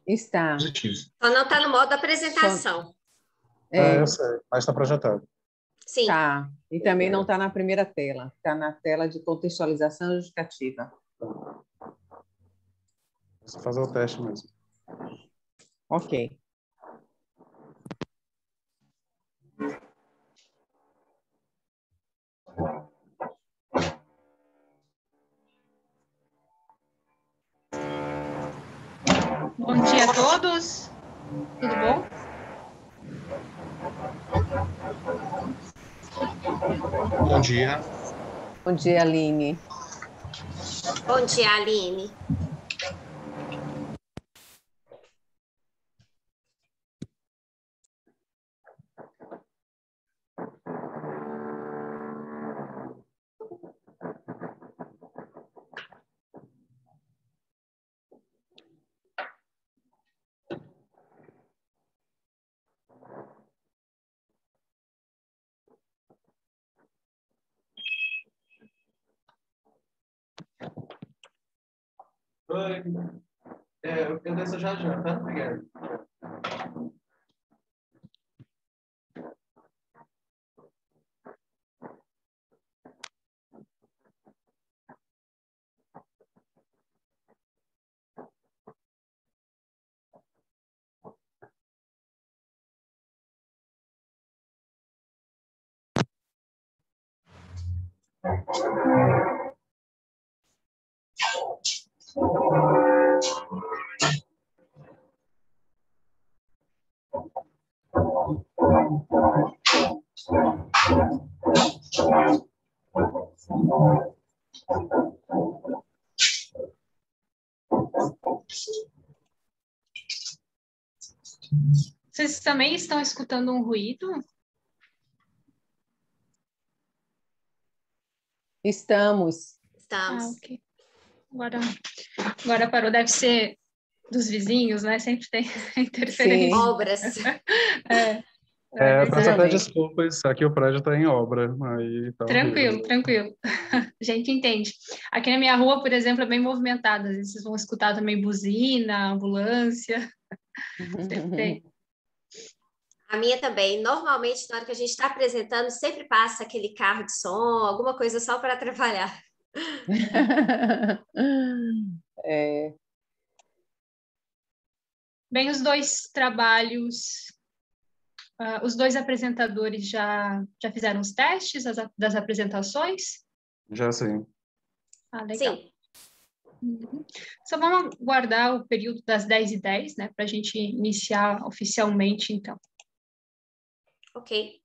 Está. Positivo. Só não está no modo Só, apresentação. Eu sei, mas está projetado. Sim. tá. E também não está na primeira tela. Está na tela de contextualização justificativa. Você fazer o teste mesmo. Ok. Bom dia a todos. Tudo bom? Bom dia. Bom dia, Aline. Bom dia, Aline. Oi. Eu desço já, tá? Obrigado. Vocês também estão escutando um ruído? Estamos. Estamos. Ok. Agora parou. Deve ser dos vizinhos, né? Sempre tem interferência. Sim. Obras. Peço até Exatamente. desculpas, aqui o prédio está em obra, aí tá Tranquilo, horrível. tranquilo. A gente entende. Aqui na minha rua, por exemplo, é bem movimentada. Às vezes vocês vão escutar também buzina, ambulância. Sempre tem. A minha também. Normalmente, na hora que a gente está apresentando, sempre passa aquele carro de som, alguma coisa só para atrapalhar. É, Bem, os dois trabalhos, os dois apresentadores já fizeram os testes das apresentações? Já sim. Legal. Sim. Uhum. Só vamos guardar o período das 10h10, né, para a gente iniciar oficialmente, então. Ok.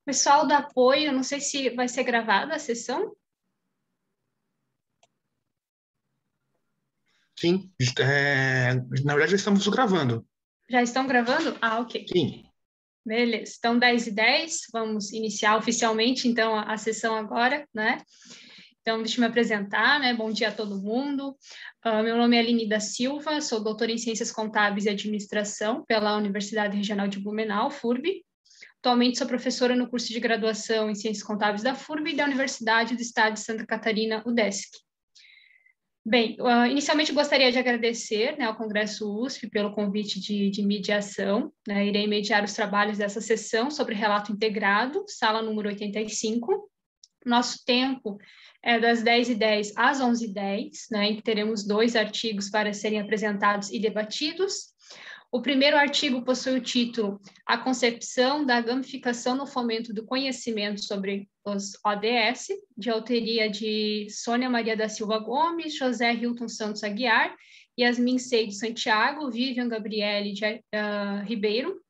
Pessoal do apoio, não sei se vai ser gravada a sessão. Sim, na verdade já estamos gravando. Já estão gravando? Ah, ok. Sim. Beleza. Então, 10h10, vamos iniciar oficialmente, então, a sessão agora, né? Então, deixa eu me apresentar, né? Bom dia a todo mundo. Meu nome é Aline da Silva, sou doutora em Ciências Contábeis e Administração pela Universidade Regional de Blumenau, FURB. Atualmente sou professora no curso de graduação em Ciências Contábeis da FURB e da Universidade do Estado de Santa Catarina, UDESC. Bem, inicialmente gostaria de agradecer, né, ao Congresso USP pelo convite de mediação, né? Irei mediar os trabalhos dessa sessão sobre relato integrado, sala número 85. Nosso tempo é das 10h10 às 11h10, né, em que teremos 2 artigos para serem apresentados e debatidos. O primeiro artigo possui o título A Concepção da Gamificação no Fomento do Conhecimento sobre os ODS, de autoria de Sônia Maria da Silva Gomes, José Hilton Santos Aguiar, Yasmin Seido Santiago, Vivian Gabriele Ribeiro.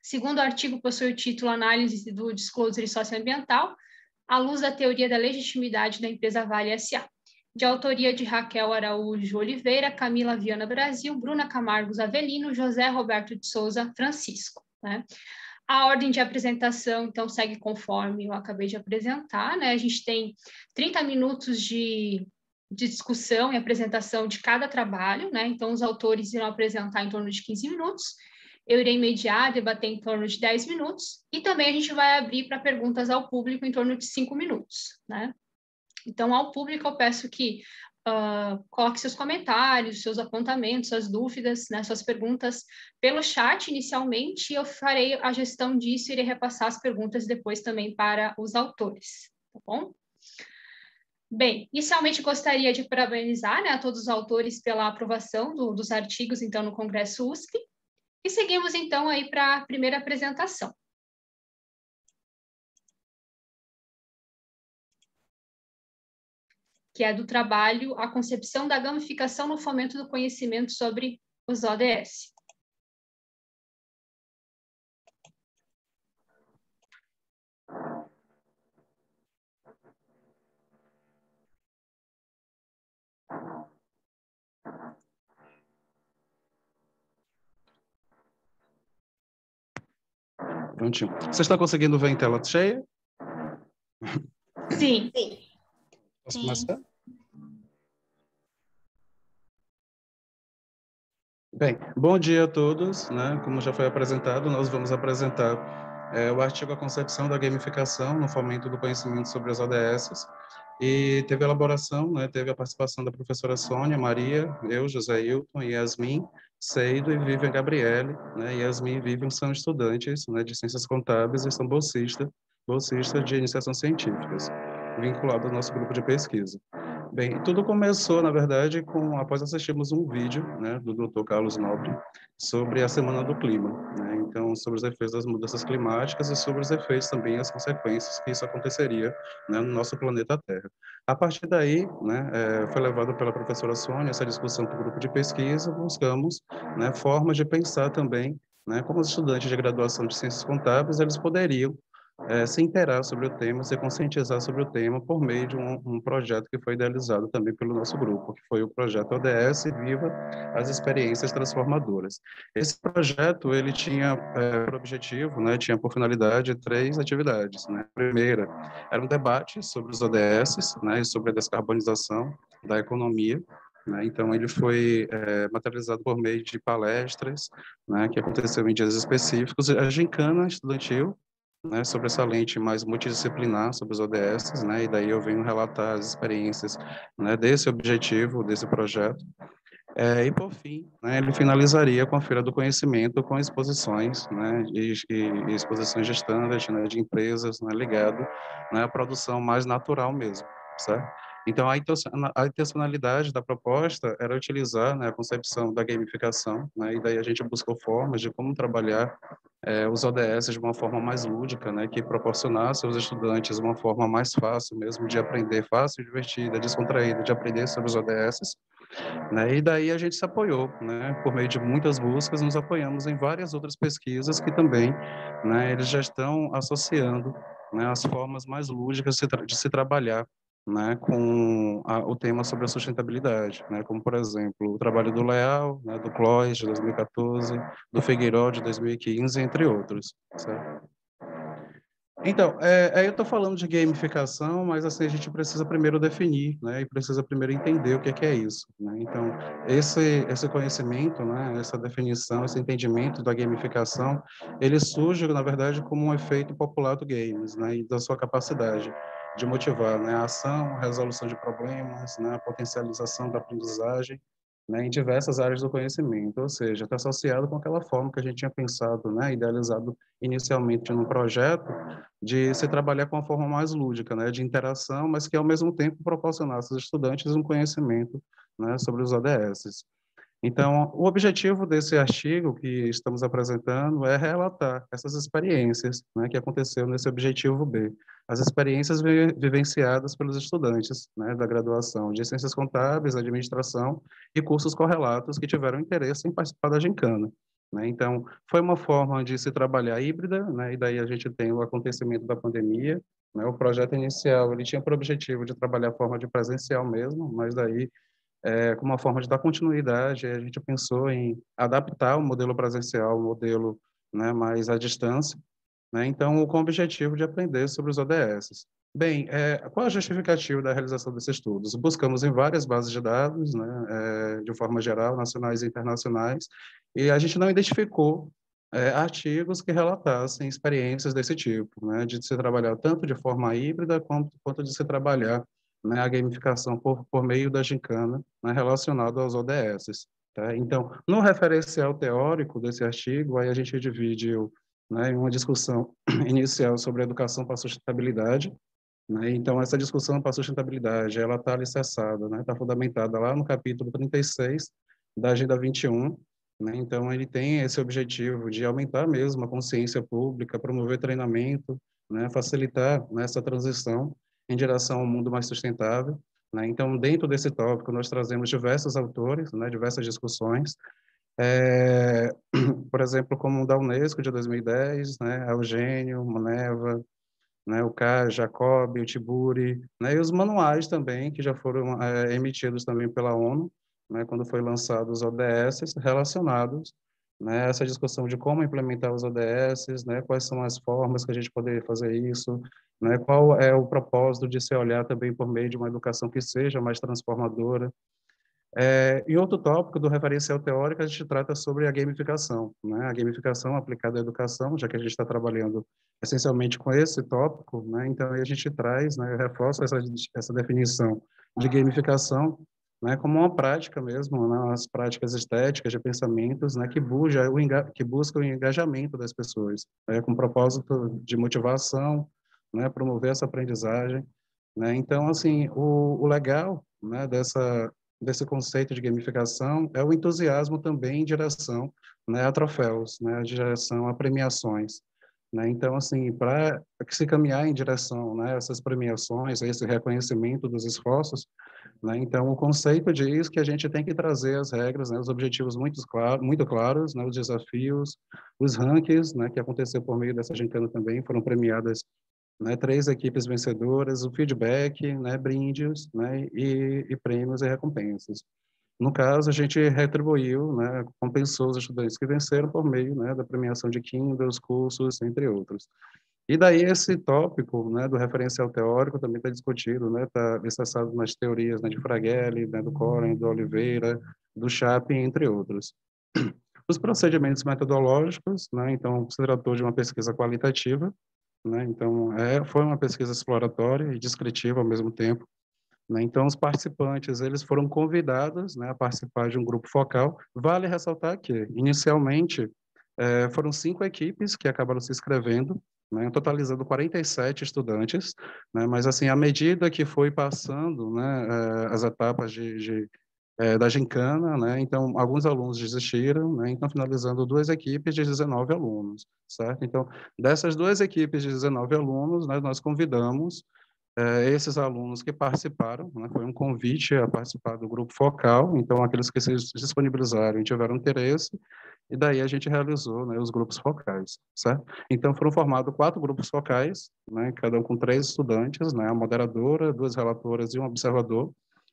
Segundo artigo possui o título Análise do Disclosure Socioambiental, à luz da teoria da legitimidade da empresa Vale S.A., de autoria de Raquel Araújo Oliveira, Camila Viana Brasil, Bruna Camargos Avelino, José Roberto de Souza Francisco, né? A ordem de apresentação, então, segue conforme eu acabei de apresentar, né? A gente tem 30 minutos de discussão e apresentação de cada trabalho, né? Então, os autores irão apresentar em torno de 15 minutos, eu irei mediar, debater em torno de 10 minutos, e também a gente vai abrir para perguntas ao público em torno de 5 minutos, né? Então, ao público, eu peço que coloque seus comentários, seus apontamentos, suas dúvidas, né, suas perguntas pelo chat inicialmente, e eu farei a gestão disso e irei repassar as perguntas depois também para os autores, tá bom? Bem, inicialmente gostaria de parabenizar, né, a todos os autores pela aprovação dos artigos, então, no Congresso USP, e seguimos, então, aí para a primeira apresentação. Que é do trabalho A Concepção da Gamificação no Fomento do Conhecimento sobre os ODS. Prontinho. Você está conseguindo ver em tela cheia? Sim. Posso começar? Bem, bom dia a todos, né? Como já foi apresentado, nós vamos apresentar o artigo A Concepção da Gamificação no Fomento do Conhecimento sobre as ODS, e teve a elaboração, né? Teve a participação da professora Sônia Maria, eu, José Hilton, Yasmin Seido e Vivian Gabriele, né? Yasmin e Vivian são estudantes, né, de Ciências Contábeis e são bolsistas de iniciação científicas, vinculados ao nosso grupo de pesquisa. Bem, tudo começou, na verdade, após assistirmos um vídeo, né, do Dr. Carlos Nobre sobre a Semana do Clima, né? Então, sobre os efeitos das mudanças climáticas e sobre os efeitos também, as consequências que isso aconteceria, né, no nosso planeta Terra. A partir daí, né, foi levado pela professora Sônia essa discussão para o grupo de pesquisa, buscamos, né, formas de pensar também, né, como os estudantes de graduação de Ciências Contábeis, eles poderiam se inteirar sobre o tema, se conscientizar sobre o tema por meio de um projeto que foi idealizado também pelo nosso grupo, que foi o projeto ODS Viva as Experiências Transformadoras. Esse projeto, ele tinha por objetivo, né, tinha por finalidade 3 atividades, né? A primeira era um debate sobre os ODS, né, e sobre a descarbonização da economia, né? Então, ele foi materializado por meio de palestras, né, que aconteceu em dias específicos, a gincana estudantil, né, sobre essa lente mais multidisciplinar sobre os ODS, né, e daí eu venho relatar as experiências, né, desse objetivo, desse projeto. E, por fim, né, ele finalizaria com a Feira do Conhecimento, com exposições, né, e exposições de standard, né, de empresas, né, ligado, né, à produção mais natural mesmo, certo? Então, a intencionalidade da proposta era utilizar, né, a concepção da gamificação, né, e daí a gente buscou formas de como trabalhar os ODS de uma forma mais lúdica, né, que proporcionasse aos estudantes uma forma mais fácil mesmo de aprender, fácil, divertida, descontraída, de aprender sobre os ODS, né? E daí a gente se apoiou, né? Por meio de muitas buscas, nos apoiamos em várias outras pesquisas que também, né, eles já estão associando, né, as formas mais lúdicas de se trabalhar, né, com o tema sobre a sustentabilidade, né, como, por exemplo, o trabalho do Leal, né, do Clois, de 2014, do Figueiró, de 2015, entre outros, certo? Então, aí eu estou falando de gamificação, mas assim, a gente precisa primeiro definir, né, e precisa primeiro entender o que é isso, né? Então, esse conhecimento, né, essa definição, esse entendimento da gamificação, ele surge, na verdade, como um efeito popular do games, né, e da sua capacidade de motivar, né, a ação, a resolução de problemas, né, a potencialização da aprendizagem, né, em diversas áreas do conhecimento, ou seja, está associado com aquela forma que a gente tinha pensado, né, idealizado inicialmente no projeto, de se trabalhar com uma forma mais lúdica, né, de interação, mas que ao mesmo tempo proporcionasse aos estudantes um conhecimento, né, sobre os ODS. Então, o objetivo desse artigo que estamos apresentando é relatar essas experiências, né, que aconteceu nesse objetivo B, as experiências vivenciadas pelos estudantes, né, da graduação de Ciências Contábeis, Administração e cursos correlatos que tiveram interesse em participar da gincana, né? Então, foi uma forma de se trabalhar híbrida, né, e daí a gente tem o acontecimento da pandemia, né? O projeto inicial ele tinha por objetivo de trabalhar a forma de presencial mesmo, mas daí como uma forma de dar continuidade, a gente pensou em adaptar o modelo presencial, o modelo, né, mais à distância, né? Então, com o objetivo de aprender sobre os ODS. Bem, qual a justificativa da realização desses estudos? Buscamos em várias bases de dados, né, de forma geral, nacionais e internacionais, e a gente não identificou artigos que relatassem experiências desse tipo, né, de se trabalhar tanto de forma híbrida quanto de se trabalhar, né, a gamificação por meio da gincana, né, relacionado aos ODS. Tá? Então, no referencial teórico desse artigo, aí a gente dividiu, né, em uma discussão inicial sobre educação para a sustentabilidade, né? Então, essa discussão para a sustentabilidade, ela está alicerçada, né, está fundamentada lá no capítulo 36 da Agenda 21, né? Então, ele tem esse objetivo de aumentar mesmo a consciência pública, promover treinamento, né, facilitar, né, essa transição em direção ao mundo mais sustentável, né? Então, dentro desse tópico, nós trazemos diversos autores, né, diversas discussões, por exemplo, como o da Unesco de 2010, né, Eugênio, Moneva, né, o K, Jacob, o Tiburi, né, e os manuais também, que já foram emitidos também pela ONU, né, quando foi lançados os ODS relacionados, né, a essa discussão de como implementar os ODS, né, quais são as formas que a gente poderia fazer isso, né, qual é o propósito de se olhar também por meio de uma educação que seja mais transformadora. E outro tópico do referencial teórico, a gente trata sobre a gamificação, né? A gamificação aplicada à educação, já que a gente está trabalhando essencialmente com esse tópico, né? Então, aí a gente traz, né, reforça essa definição de gamificação, né, como uma prática mesmo, né, as práticas estéticas de pensamentos, né, que busca o engajamento das pessoas, né, com propósito de motivação, né, promover essa aprendizagem, né? Então, assim, o legal, né, desse conceito de gamificação é o entusiasmo também em direção, né, a troféus, né, em direção a premiações, né? Então, assim, para se caminhar em direção, né, a essas premiações, a esse reconhecimento dos esforços, né, então o conceito diz que a gente tem que trazer as regras, né, os objetivos muito claros, né, os desafios, os rankings, né, que aconteceu por meio dessa gincana também, foram premiadas, né, 3 equipes vencedoras, o feedback, né, brindes, né, e prêmios e recompensas. No caso, a gente retribuiu, né, compensou os estudantes que venceram por meio, né, da premiação de Kindles, cursos, entre outros. E daí esse tópico, né, do referencial teórico também está discutido, né, está alicerçado nas teorias, né, de Fragelle, né, do Coren, do Oliveira, do Chapin, entre outros. Os procedimentos metodológicos, né, então se tratou de uma pesquisa qualitativa, né? Então, foi uma pesquisa exploratória e descritiva ao mesmo tempo, né? Então, os participantes, eles foram convidados, né, a participar de um grupo focal. Vale ressaltar que, inicialmente, foram 5 equipes que acabaram se inscrevendo, né, totalizando 47 estudantes, né? Mas, assim, à medida que foi passando, né, as etapas da gincana, né? Então, alguns alunos desistiram, né? Então, finalizando 2 equipes de 19 alunos, certo? Então, dessas 2 equipes de 19 alunos, né, nós convidamos esses alunos que participaram, né, foi um convite a participar do grupo focal, então aqueles que se disponibilizaram e tiveram interesse, e daí a gente realizou, né, os grupos focais, certo? Então foram formados 4 grupos focais, né, cada um com 3 estudantes, né, a moderadora, 2 relatoras e um observador.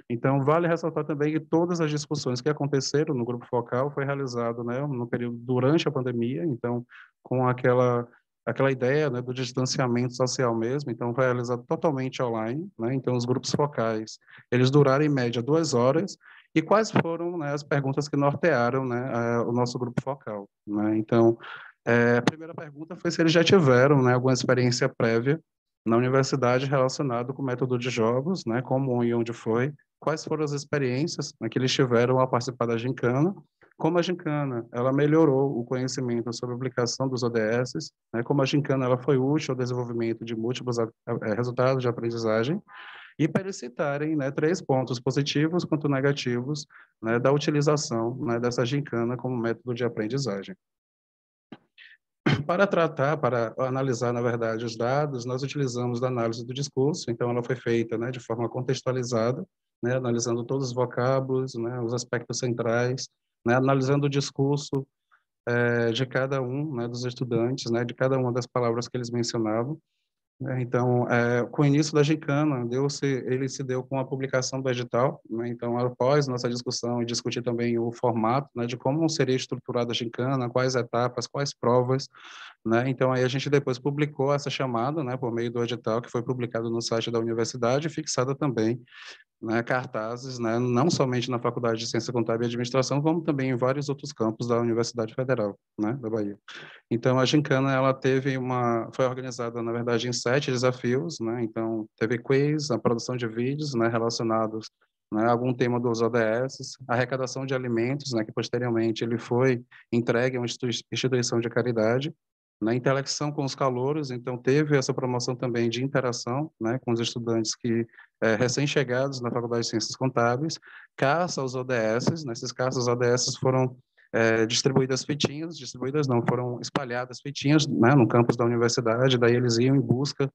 Então vale ressaltar também que todas as discussões que aconteceram no grupo focal foi realizado, né, no período durante a pandemia, então com aquela ideia, né, do distanciamento social mesmo, então foi realizado totalmente online, né, então os grupos focais, eles duraram em média 2 horas, e quais foram, né, as perguntas que nortearam, né, o nosso grupo focal, né? Então, a primeira pergunta foi se eles já tiveram, né, alguma experiência prévia na universidade relacionada com o método de jogos, né, como e onde foi, quais foram as experiências, né, que eles tiveram ao participar da gincana, como a gincana ela melhorou o conhecimento sobre a aplicação dos ODS, né, como a gincana ela foi útil ao desenvolvimento de múltiplos resultados de aprendizagem, e para eles citarem, né, 3 pontos positivos quanto negativos, né, da utilização, né, dessa gincana como método de aprendizagem. Para analisar, na verdade, os dados, nós utilizamos a análise do discurso, então ela foi feita, né, de forma contextualizada, né, analisando todos os vocábulos, né, os aspectos centrais, né, analisando o discurso de cada um, né, dos estudantes, né, de cada uma das palavras que eles mencionavam. Então, com o início da gincana, ele se deu com a publicação do edital, né? Então, após nossa discussão e discutir também o formato, né, de como seria estruturada a gincana, quais etapas, quais provas, né? Então, aí a gente depois publicou essa chamada, né, por meio do edital, que foi publicado no site da universidade, e fixada também, né, cartazes, né, não somente na Faculdade de Ciência Contábil e Administração, como também em vários outros campos da Universidade Federal, né, da Bahia. Então, a gincana, ela foi organizada, na verdade, em 7 desafios, né, então, teve quiz, a produção de vídeos, né, relacionados, né, a algum tema dos ODS, a arrecadação de alimentos, né, que posteriormente ele foi entregue a uma instituição de caridade, na intelecção com os calouros, então teve essa promoção também de interação, né, com os estudantes que recém-chegados na Faculdade de Ciências Contábeis, caça aos ODS, nesses caças aos ODS foram distribuídas não, foram espalhadas fitinhas, né, no campus da universidade, daí eles iam em busca,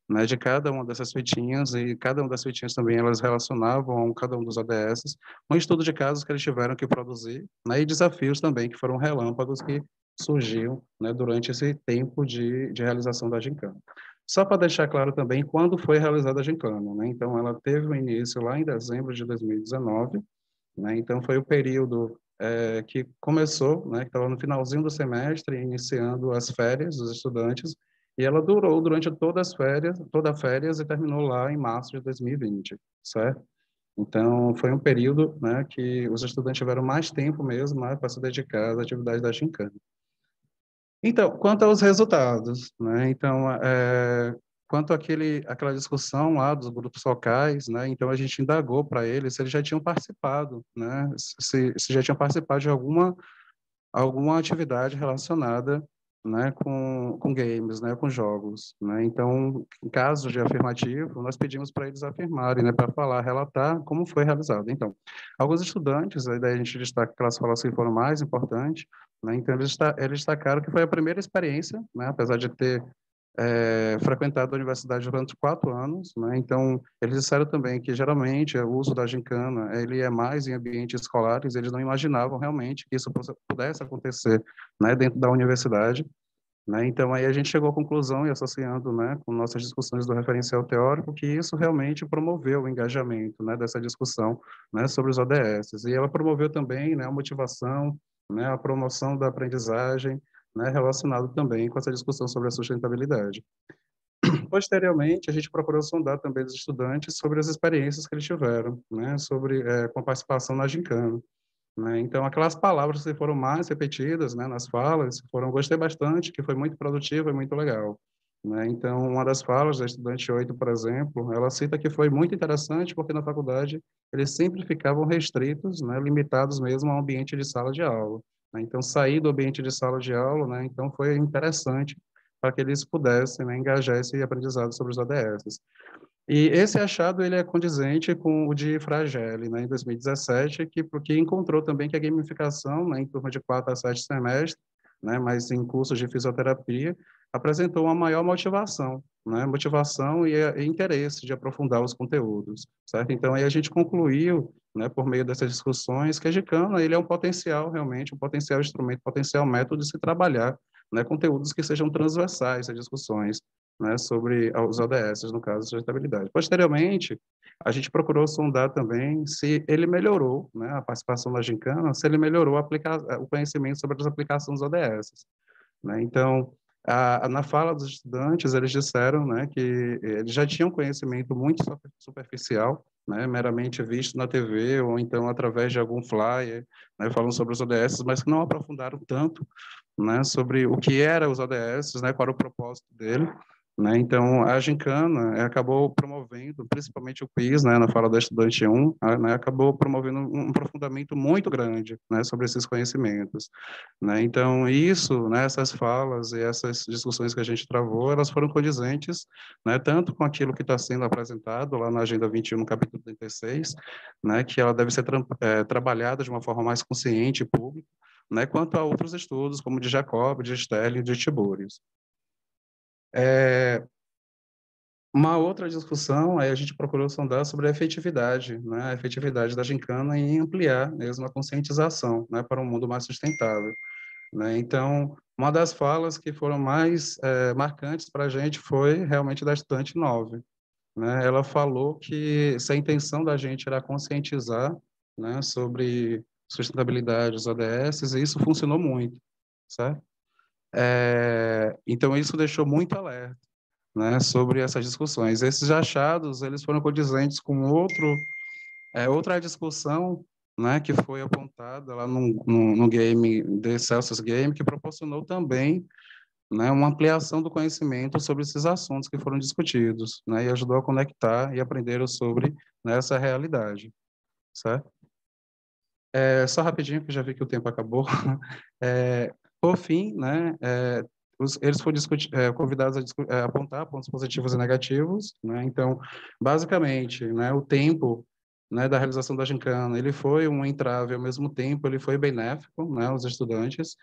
né, de cada uma dessas fitinhas, e cada uma das fitinhas também elas relacionavam a cada um dos ODS, um estudo de casos que eles tiveram que produzir, né, e desafios também, que foram relâmpagos que surgiam, né, durante esse tempo de realização da gincana. Só para deixar claro também quando foi realizada a gincana, né? Então, ela teve um início lá em dezembro de 2019, né? Então, foi o período que começou, né, que estava no finalzinho do semestre, iniciando as férias dos estudantes, e ela durou durante toda a férias e terminou lá em março de 2020, certo? Então, foi um período, né, que os estudantes tiveram mais tempo mesmo, né, para se dedicar às atividades da gincana. Então, quanto aos resultados, né? Então, quanto àquela discussão lá dos grupos focais, né? Então, a gente indagou para eles se eles já tinham participado, né? Se já tinham participado de alguma atividade relacionada, né, com games, né, com jogos, né? Então, em caso de afirmativo, nós pedimos para eles afirmarem, né, para relatar como foi realizado. Então, alguns estudantes, aí daí a gente destaca aquelas falas que foram mais importantes, né? Então, eles destacaram que foi a primeira experiência, né, apesar de ter frequentado a universidade durante 4 anos, né? Então, eles disseram também que, geralmente, o uso da gincana, ele é mais em ambientes escolares, eles não imaginavam realmente que isso pudesse acontecer, né, dentro da universidade, né? Então, aí a gente chegou à conclusão, e associando, né, com nossas discussões do referencial teórico, que isso realmente promoveu o engajamento, né, dessa discussão, né, sobre os ODS. E ela promoveu também, né, a motivação, né, a promoção da aprendizagem, né, relacionado também com essa discussão sobre a sustentabilidade. Posteriormente, a gente procurou sondar também os estudantes sobre as experiências que eles tiveram, né, com a participação na gincana, né? Então, aquelas palavras que foram mais repetidas, né, nas falas, gostei bastante, que foi muito produtivo e muito legal, né? Então, uma das falas da estudante 8, por exemplo, ela cita que foi muito interessante porque na faculdade eles sempre ficavam restritos, né, limitados mesmo ao ambiente de sala de aula, né? Então, sair do ambiente de sala de aula, né, então foi interessante para que eles pudessem, né, engajar esse aprendizado sobre os ODS. E esse achado ele é condizente com o de Fragelle, né, em 2017, porque encontrou também que a gamificação, né, em turma de 4 a 7 semestres, né, mas em cursos de fisioterapia, apresentou uma maior motivação, né, motivação e interesse de aprofundar os conteúdos, certo? Então, aí a gente concluiu, né, por meio dessas discussões, que a Gincana, ele é um potencial, realmente, um potencial instrumento, potencial método de se trabalhar, né, conteúdos que sejam transversais às discussões, né, sobre os ODS, no caso, de sustentabilidade. Posteriormente, a gente procurou sondar também se ele melhorou, né, a participação da Gincana, se ele melhorou o conhecimento sobre as aplicações dos ODS, né? Então, na fala dos estudantes, eles disseram, né, que eles já tinham conhecimento muito superficial, né, meramente visto na TV ou então através de algum flyer, né, falando sobre os ODS, mas que não aprofundaram tanto, né, sobre o que eram os ODS, né, qual era o propósito dele, né? Então, a Gincana acabou promovendo, principalmente o quiz, né, na fala da estudante 1, né, acabou promovendo um aprofundamento muito grande, né, sobre esses conhecimentos, né? Então, isso, né, essas falas e essas discussões que a gente travou, elas foram condizentes, né, tanto com aquilo que está sendo apresentado lá na Agenda 21, no capítulo 36, né, que ela deve ser trabalhada de uma forma mais consciente e pública, né, quanto a outros estudos, como de Jacob, de Sterling e de Tibúrios. Uma outra discussão, aí a gente procurou sondar sobre a efetividade, né, a efetividade da Gincana em ampliar mesmo a conscientização, né, para um mundo mais sustentável, né? Então, uma das falas que foram mais marcantes para a gente foi realmente da estudante 9, né? Ela falou que se a intenção da gente era conscientizar, né, sobre sustentabilidade, os ODS, e isso funcionou muito, certo? Então, isso deixou muito alerta, né, sobre essas discussões. Esses achados, eles foram condizentes com outra discussão, né, que foi apontada lá no game The Celsius Game, que proporcionou também, né, uma ampliação do conhecimento sobre esses assuntos que foram discutidos, né, e ajudou a conectar e aprender sobre, né, essa realidade, certo? Só rapidinho, que já vi que o tempo acabou. Por fim, né, eles foram convidados a apontar pontos positivos e negativos, né? Então, basicamente, né, o tempo, né, da realização da gincana, ele foi um entrave, ao mesmo tempo ele foi benéfico, né, aos estudantes.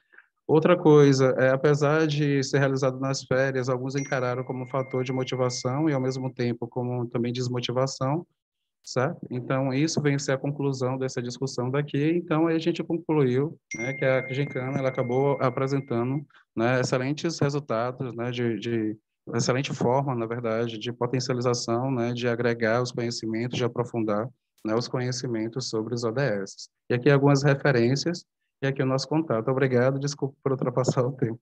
Outra coisa, apesar de ser realizado nas férias, alguns encararam como um fator de motivação e, ao mesmo tempo, como também desmotivação, certo? Então, isso vem ser a conclusão dessa discussão daqui. Então, aí a gente concluiu, né, que a gincana ela acabou apresentando, né, excelentes resultados, né, de excelente forma, na verdade, de potencialização, né, de agregar os conhecimentos, de aprofundar, né, os conhecimentos sobre os ODS. E aqui algumas referências e aqui o nosso contato. Obrigado, desculpa por ultrapassar o tempo.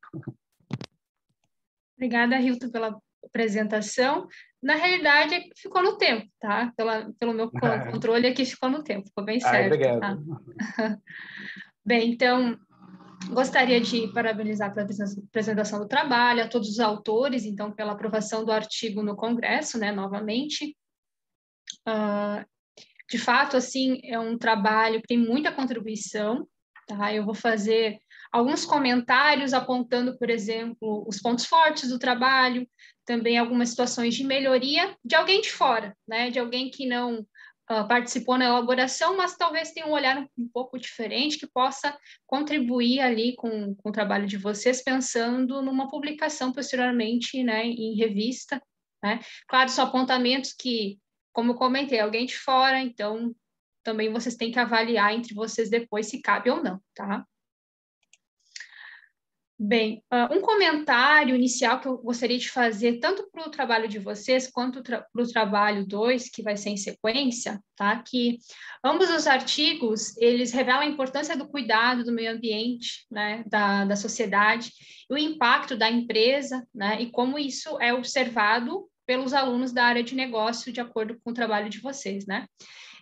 Obrigada, Hilton, pela apresentação. Na realidade, ficou no tempo, tá? Pelo meu controle aqui, ficou no tempo, ficou bem certo. Obrigado. Tá? Bem, então, gostaria de parabenizar pela apresentação do trabalho, a todos os autores, então, pela aprovação do artigo no Congresso, né, novamente. De fato, assim, é um trabalho que tem muita contribuição, tá? Eu vou fazer alguns comentários apontando, por exemplo, os pontos fortes do trabalho, também algumas situações de melhoria de alguém de fora, né? De alguém que não participou na elaboração, mas talvez tenha um olhar um pouco diferente, que possa contribuir ali com o trabalho de vocês, pensando numa publicação posteriormente, né, em revista, né? Claro, são apontamentos que, como eu comentei, alguém de fora, então também vocês têm que avaliar entre vocês depois se cabe ou não, tá? Bem, um comentário inicial que eu gostaria de fazer, tanto para o trabalho de vocês, quanto para o trabalho 2, que vai ser em sequência, tá? Que ambos os artigos, eles revelam a importância do cuidado do meio ambiente, né? Da sociedade, o impacto da empresa, né? E como isso é observado pelos alunos da área de negócio, de acordo com o trabalho de vocês, né?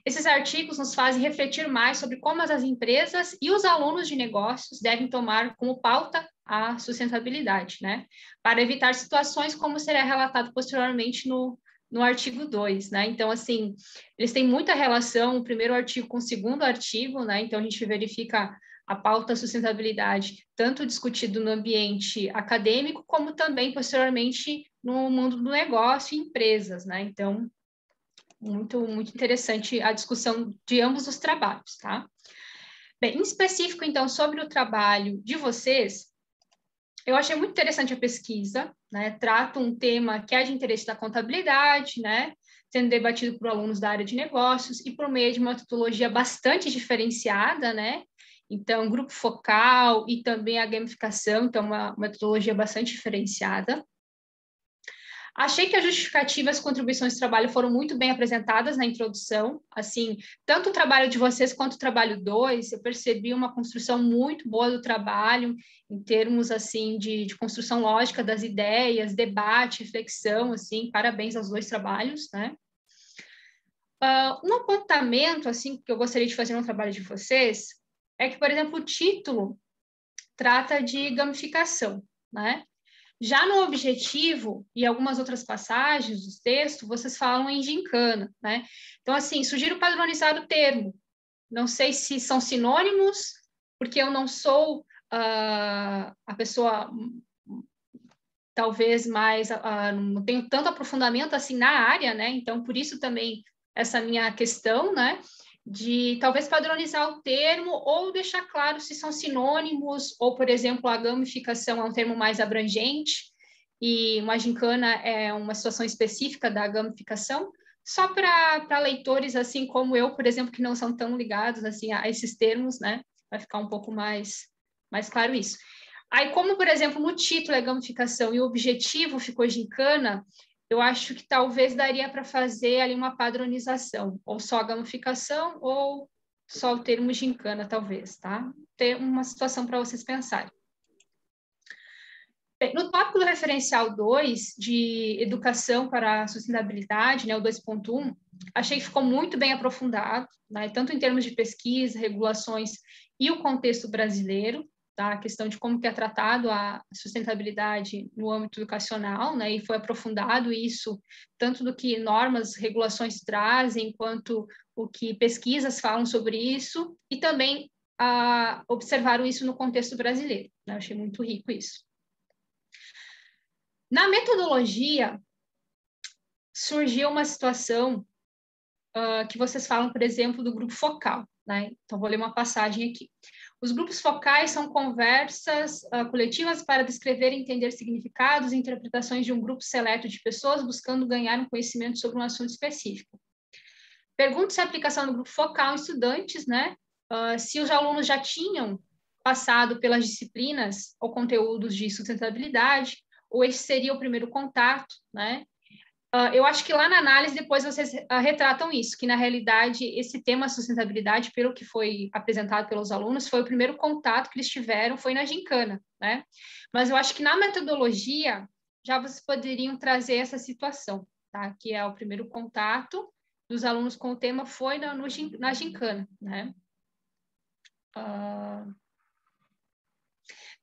Esses artigos nos fazem refletir mais sobre como as empresas e os alunos de negócios devem tomar como pauta a sustentabilidade, né? Para evitar situações como será relatado posteriormente no artigo 2, né? Então, assim, eles têm muita relação, o primeiro artigo com o segundo artigo, né? Então, a gente verifica a pauta sustentabilidade, tanto discutido no ambiente acadêmico, como também, posteriormente, no mundo do negócio e empresas, né? Então, muito, muito interessante a discussão de ambos os trabalhos, tá? Bem, em específico, então, sobre o trabalho de vocês, Eu achei muito interessante a pesquisa, né? Trata um tema que é de interesse da contabilidade, né? Sendo debatido por alunos da área de negócios e por meio de uma metodologia bastante diferenciada, né? Então, grupo focal e também a gamificação, então, uma metodologia bastante diferenciada. Achei que as justificativas, contribuições de trabalho foram muito bem apresentadas na introdução, assim, tanto o trabalho de vocês quanto o trabalho 2, eu percebi uma construção muito boa do trabalho, em termos, assim, de construção lógica das ideias, debate, reflexão, assim, parabéns aos 2 trabalhos, né? Um apontamento, assim, que eu gostaria de fazer no trabalho de vocês, é que, por exemplo, o título trata de gamificação, né? Já no objetivo e algumas outras passagens do texto, vocês falam em gincana, né? Então, assim, sugiro padronizar o termo. Não sei se são sinônimos, porque eu não sou a pessoa, talvez mais, não tenho tanto aprofundamento assim na área, né? Então, por isso também essa minha questão, né? De talvez padronizar o termo ou deixar claro se são sinônimos, ou, por exemplo, a gamificação é um termo mais abrangente e uma gincana é uma situação específica da gamificação, só para leitores assim como eu, por exemplo, que não são tão ligados assim a esses termos, né? Vai ficar um pouco mais claro isso. Aí, como, por exemplo, no título é gamificação e o objetivo ficou gincana, eu acho que talvez daria para fazer ali uma padronização, ou só a gamificação, ou só o termo gincana, talvez, tá? Ter uma situação para vocês pensarem. Bem, no tópico do referencial 2, de educação para a sustentabilidade, né, o 2.1, achei que ficou muito bem aprofundado, né, tanto em termos de pesquisa, regulações e o contexto brasileiro, tá? A questão de como que é tratado a sustentabilidade no âmbito educacional, né? E foi aprofundado isso, tanto do que normas, regulações trazem, quanto o que pesquisas falam sobre isso, e também observaram isso no contexto brasileiro, né? Eu achei muito rico isso. Na metodologia, surgiu uma situação que vocês falam, por exemplo, do grupo focal, né? Então, vou ler uma passagem aqui. Os grupos focais são conversas coletivas para descrever e entender significados e interpretações de um grupo seleto de pessoas buscando ganhar um conhecimento sobre um assunto específico. Pergunta-se a aplicação do grupo focal em estudantes, né? Se os alunos já tinham passado pelas disciplinas ou conteúdos de sustentabilidade, ou esse seria o primeiro contato, né? Eu acho que lá na análise depois vocês retratam isso, que na realidade esse tema sustentabilidade, pelo que foi apresentado pelos alunos, foi o primeiro contato que eles tiveram, foi na gincana, né? Mas eu acho que na metodologia já vocês poderiam trazer essa situação, tá? Que é o primeiro contato dos alunos com o tema foi na gincana, né?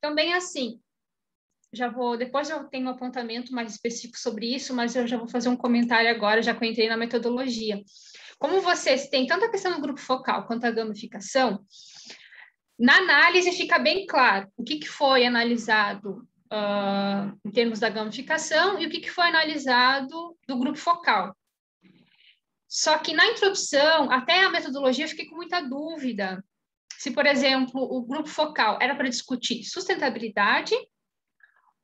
Também assim, depois eu tenho um apontamento mais específico sobre isso, mas eu já vou fazer um comentário agora, já que eu entrei na metodologia. Como vocês têm tanto a questão do grupo focal quanto a gamificação, na análise fica bem claro o que foi analisado em termos da gamificação e o que foi analisado do grupo focal. Só que na introdução, até a metodologia, eu fiquei com muita dúvida se, por exemplo, o grupo focal era para discutir sustentabilidade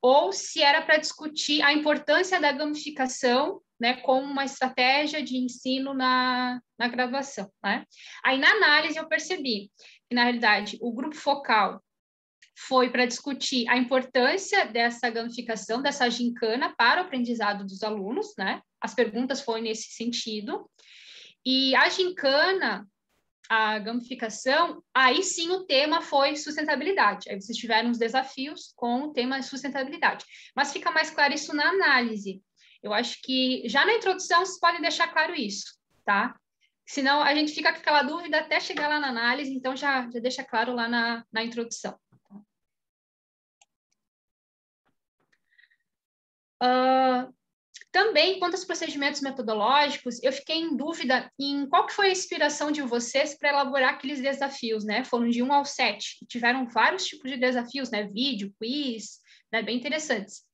ou se era para discutir a importância da gamificação, né, como uma estratégia de ensino na graduação, né? Aí, na análise, eu percebi que, na realidade, o grupo focal foi para discutir a importância dessa gamificação, dessa gincana para o aprendizado dos alunos, né? As perguntas foram nesse sentido. E a gincana, a gamificação, aí sim o tema foi sustentabilidade. Aí vocês tiveram os desafios com o tema sustentabilidade. Mas fica mais claro isso na análise. Eu acho que já na introdução vocês podem deixar claro isso, tá? Senão a gente fica com aquela dúvida até chegar lá na análise, então já deixa claro lá na introdução. Também, quanto aos procedimentos metodológicos, eu fiquei em dúvida em qual que foi a inspiração de vocês para elaborar aqueles desafios, né? Foram de 1 ao 7, tiveram vários tipos de desafios, né? Vídeo, quiz, né? Bem interessantes.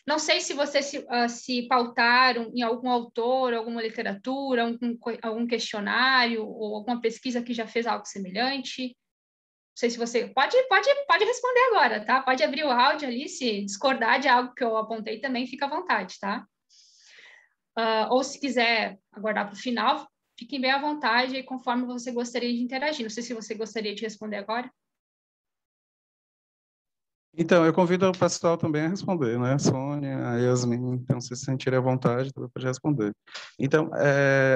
Não sei se vocês se pautaram em algum autor, alguma literatura, algum questionário ou alguma pesquisa que já fez algo semelhante. sei se você pode responder agora, tá? Pode abrir o áudio ali, se discordar de algo que eu apontei também, fica à vontade, tá? Ou se quiser aguardar para o final, fiquem bem à vontade, conforme você gostaria de interagir. Não sei se você gostaria de responder agora. Então, eu convido o pessoal também a responder, né? Sônia, a Yasmin, então, se sentirem à vontade, também pode responder. Então,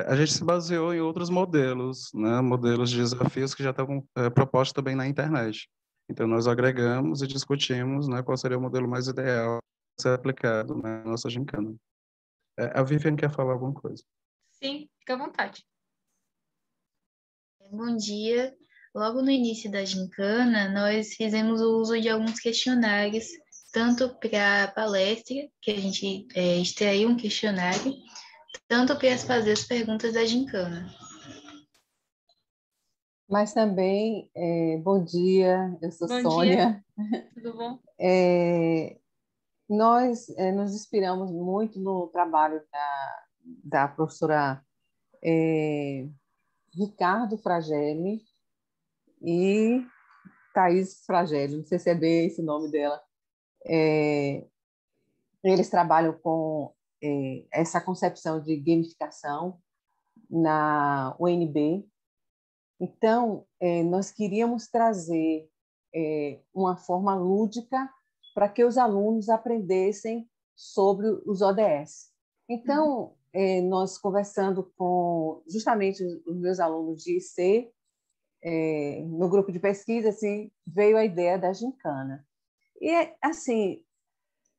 a gente se baseou em outros modelos, né? Modelos de desafios que já estavam propostos também na internet. Então, nós agregamos e discutimos, né, qual seria o modelo mais ideal a ser aplicado na nossa gincana. A Vivian quer falar alguma coisa? Sim, fica à vontade. Bom dia. Logo no início da gincana, nós fizemos o uso de alguns questionários, tanto para a palestra, que a gente extraiu um questionário, tanto para fazer as perguntas da gincana. Mas também, bom dia, eu sou Bom Sônia. dia, tudo bom? Nós nos inspiramos muito no trabalho da professora Ricardo Fragelli e Thaís Fragelli, não sei se é bem esse o nome dela. Eles trabalham com essa concepção de gamificação na UNB. Então, nós queríamos trazer uma forma lúdica para que os alunos aprendessem sobre os ODS. Então, nós conversando com justamente os meus alunos de IC, no grupo de pesquisa, assim, veio a ideia da gincana. E, assim,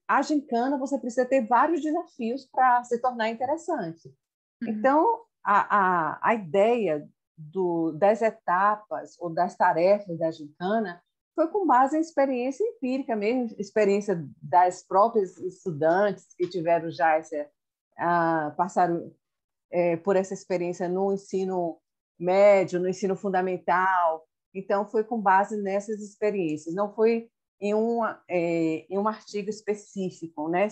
a gincana você precisa ter vários desafios para se tornar interessante. Então, a ideia das etapas ou das tarefas da gincana foi com base em experiência empírica mesmo, experiência das próprias estudantes que tiveram já passaram por essa experiência no ensino médio, no ensino fundamental. Então, foi com base nessas experiências, não foi em um artigo específico, né?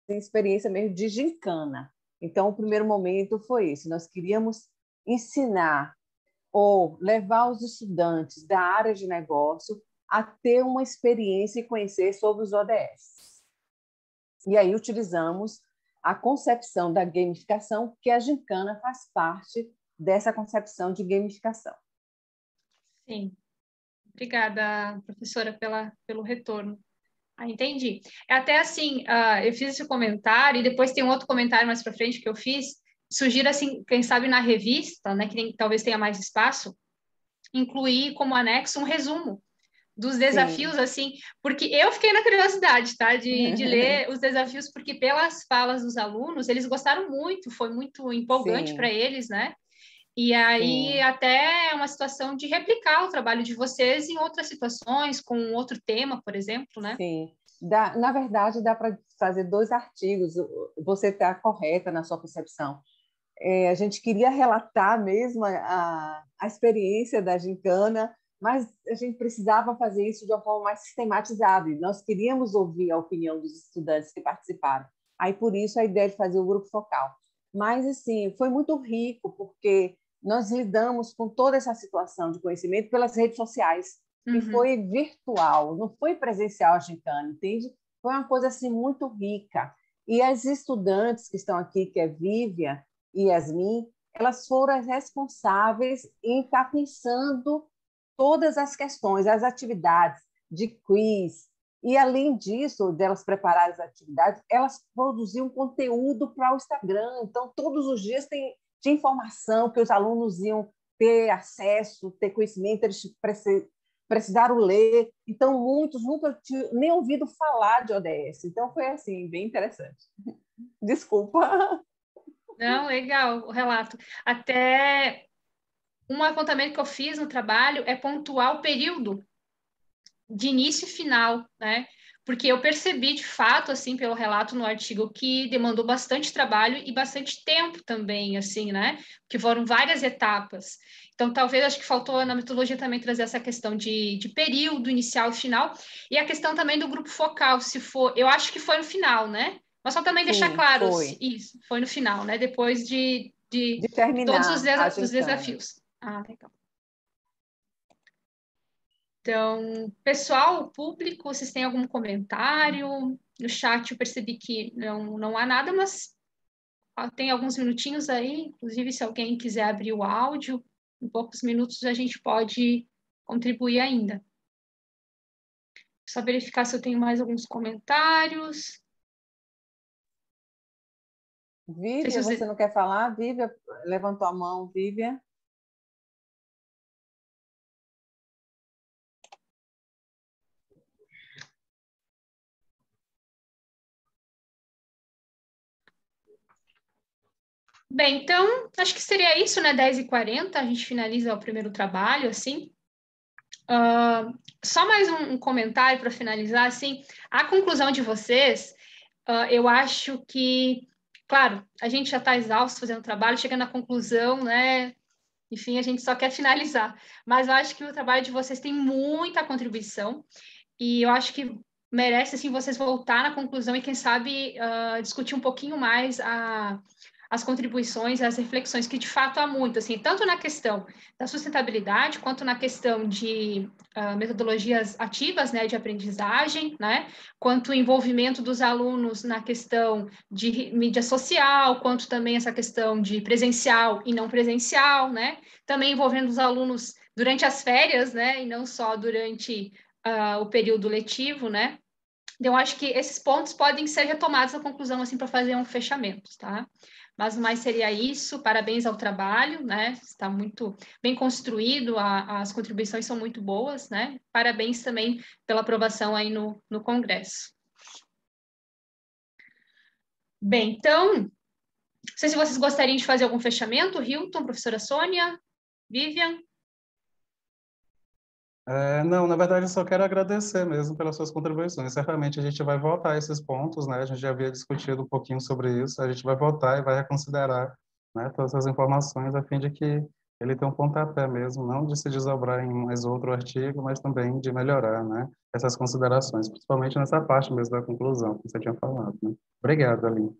Tem experiência mesmo de gincana. Então, o primeiro momento foi esse. Nós queríamos ensinar ou levar os estudantes da área de negócio a ter uma experiência e conhecer sobre os ODS. E aí utilizamos a concepção da gamificação, que a gincana faz parte dessa concepção de gamificação. Sim. Obrigada, professora, pelo retorno. Entendi. É até assim, eu fiz esse comentário e depois tem um outro comentário mais para frente que eu fiz. Sugiro, assim, quem sabe na revista, né, que talvez tenha mais espaço, incluir como anexo um resumo dos desafios, assim, porque eu fiquei na curiosidade, tá, de ler os desafios, porque pelas falas dos alunos, eles gostaram muito, foi muito empolgante para eles, né? E aí até é uma situação de replicar o trabalho de vocês em outras situações, com outro tema, por exemplo, né? Sim. Na verdade, dá para fazer 2 artigos. Você está correta na sua concepção. A gente queria relatar mesmo a experiência da gincana, mas a gente precisava fazer isso de uma forma mais sistematizada. E nós queríamos ouvir a opinião dos estudantes que participaram. Aí, por isso, a ideia de fazer o grupo focal. Mas, assim, foi muito rico, porque nós lidamos com toda essa situação de conhecimento pelas redes sociais. E foi virtual, não foi presencial a gincana, entende? Foi uma coisa assim, muito rica. E as estudantes que estão aqui, que é Vivian e Yasmin, elas foram as responsáveis em estar pensando todas as questões, as atividades de quiz. E, além disso, delas prepararem as atividades, elas produziam conteúdo para o Instagram. Então, todos os dias tinha informação que os alunos iam ter acesso, ter conhecimento, eles precisaram ler. Então, muitos nunca tinham nem ouvido falar de ODS. Então, foi assim, bem interessante. Desculpa. Não, legal o relato. Até um apontamento que eu fiz no trabalho é pontuar o período de início e final, né? Porque eu percebi, de fato, assim, pelo relato no artigo, que demandou bastante trabalho e bastante tempo também, assim, né? Que foram várias etapas. Então, talvez, acho que faltou na metodologia também trazer essa questão de período inicial e final, e a questão também do grupo focal, se for... Eu acho que foi no final, né? Mas só também deixar claro, isso, foi no final, né? Depois de terminar todos os desafios. Legal. Então, pessoal, público, vocês têm algum comentário? No chat eu percebi que não há nada, mas tem alguns minutinhos aí, inclusive se alguém quiser abrir o áudio, em poucos minutos a gente pode contribuir ainda. Só verificar se eu tenho mais alguns comentários. Vívia, você não quer falar? Vívia, levantou a mão, Vívia. Bem, então, acho que seria isso, né? 10h40, a gente finaliza o primeiro trabalho, assim. Só mais um comentário para finalizar, assim. A conclusão de vocês, eu acho que, claro, a gente já está exausto fazendo o trabalho, chega na conclusão, né? Enfim, a gente só quer finalizar. Mas eu acho que o trabalho de vocês tem muita contribuição e eu acho que merece, assim, vocês voltar na conclusão e, quem sabe, discutir um pouquinho mais as contribuições, as reflexões, que de fato há muito, assim, tanto na questão da sustentabilidade, quanto na questão de metodologias ativas, né, de aprendizagem, né, quanto o envolvimento dos alunos na questão de mídia social, quanto também essa questão de presencial e não presencial, né, também envolvendo os alunos durante as férias, né, e não só durante o período letivo, né. Então, acho que esses pontos podem ser retomados na conclusão, assim, para fazer um fechamento, tá? Mas mais seria isso. Parabéns ao trabalho, né? Está muito bem construído, as contribuições são muito boas, né? Parabéns também pela aprovação aí no Congresso. Bem, então, não sei se vocês gostariam de fazer algum fechamento, Hilton, professora Sônia, Vivian? Não, na verdade, eu só quero agradecer mesmo pelas suas contribuições. Certamente a gente vai voltar a esses pontos, né? A gente já havia discutido um pouquinho sobre isso. A gente vai voltar e vai reconsiderar, né, todas as informações a fim de que ele tenha um pontapé mesmo, não de se desdobrar em mais outro artigo, mas também de melhorar, né, essas considerações, principalmente nessa parte mesmo da conclusão que você tinha falado, né? Obrigado, Aline.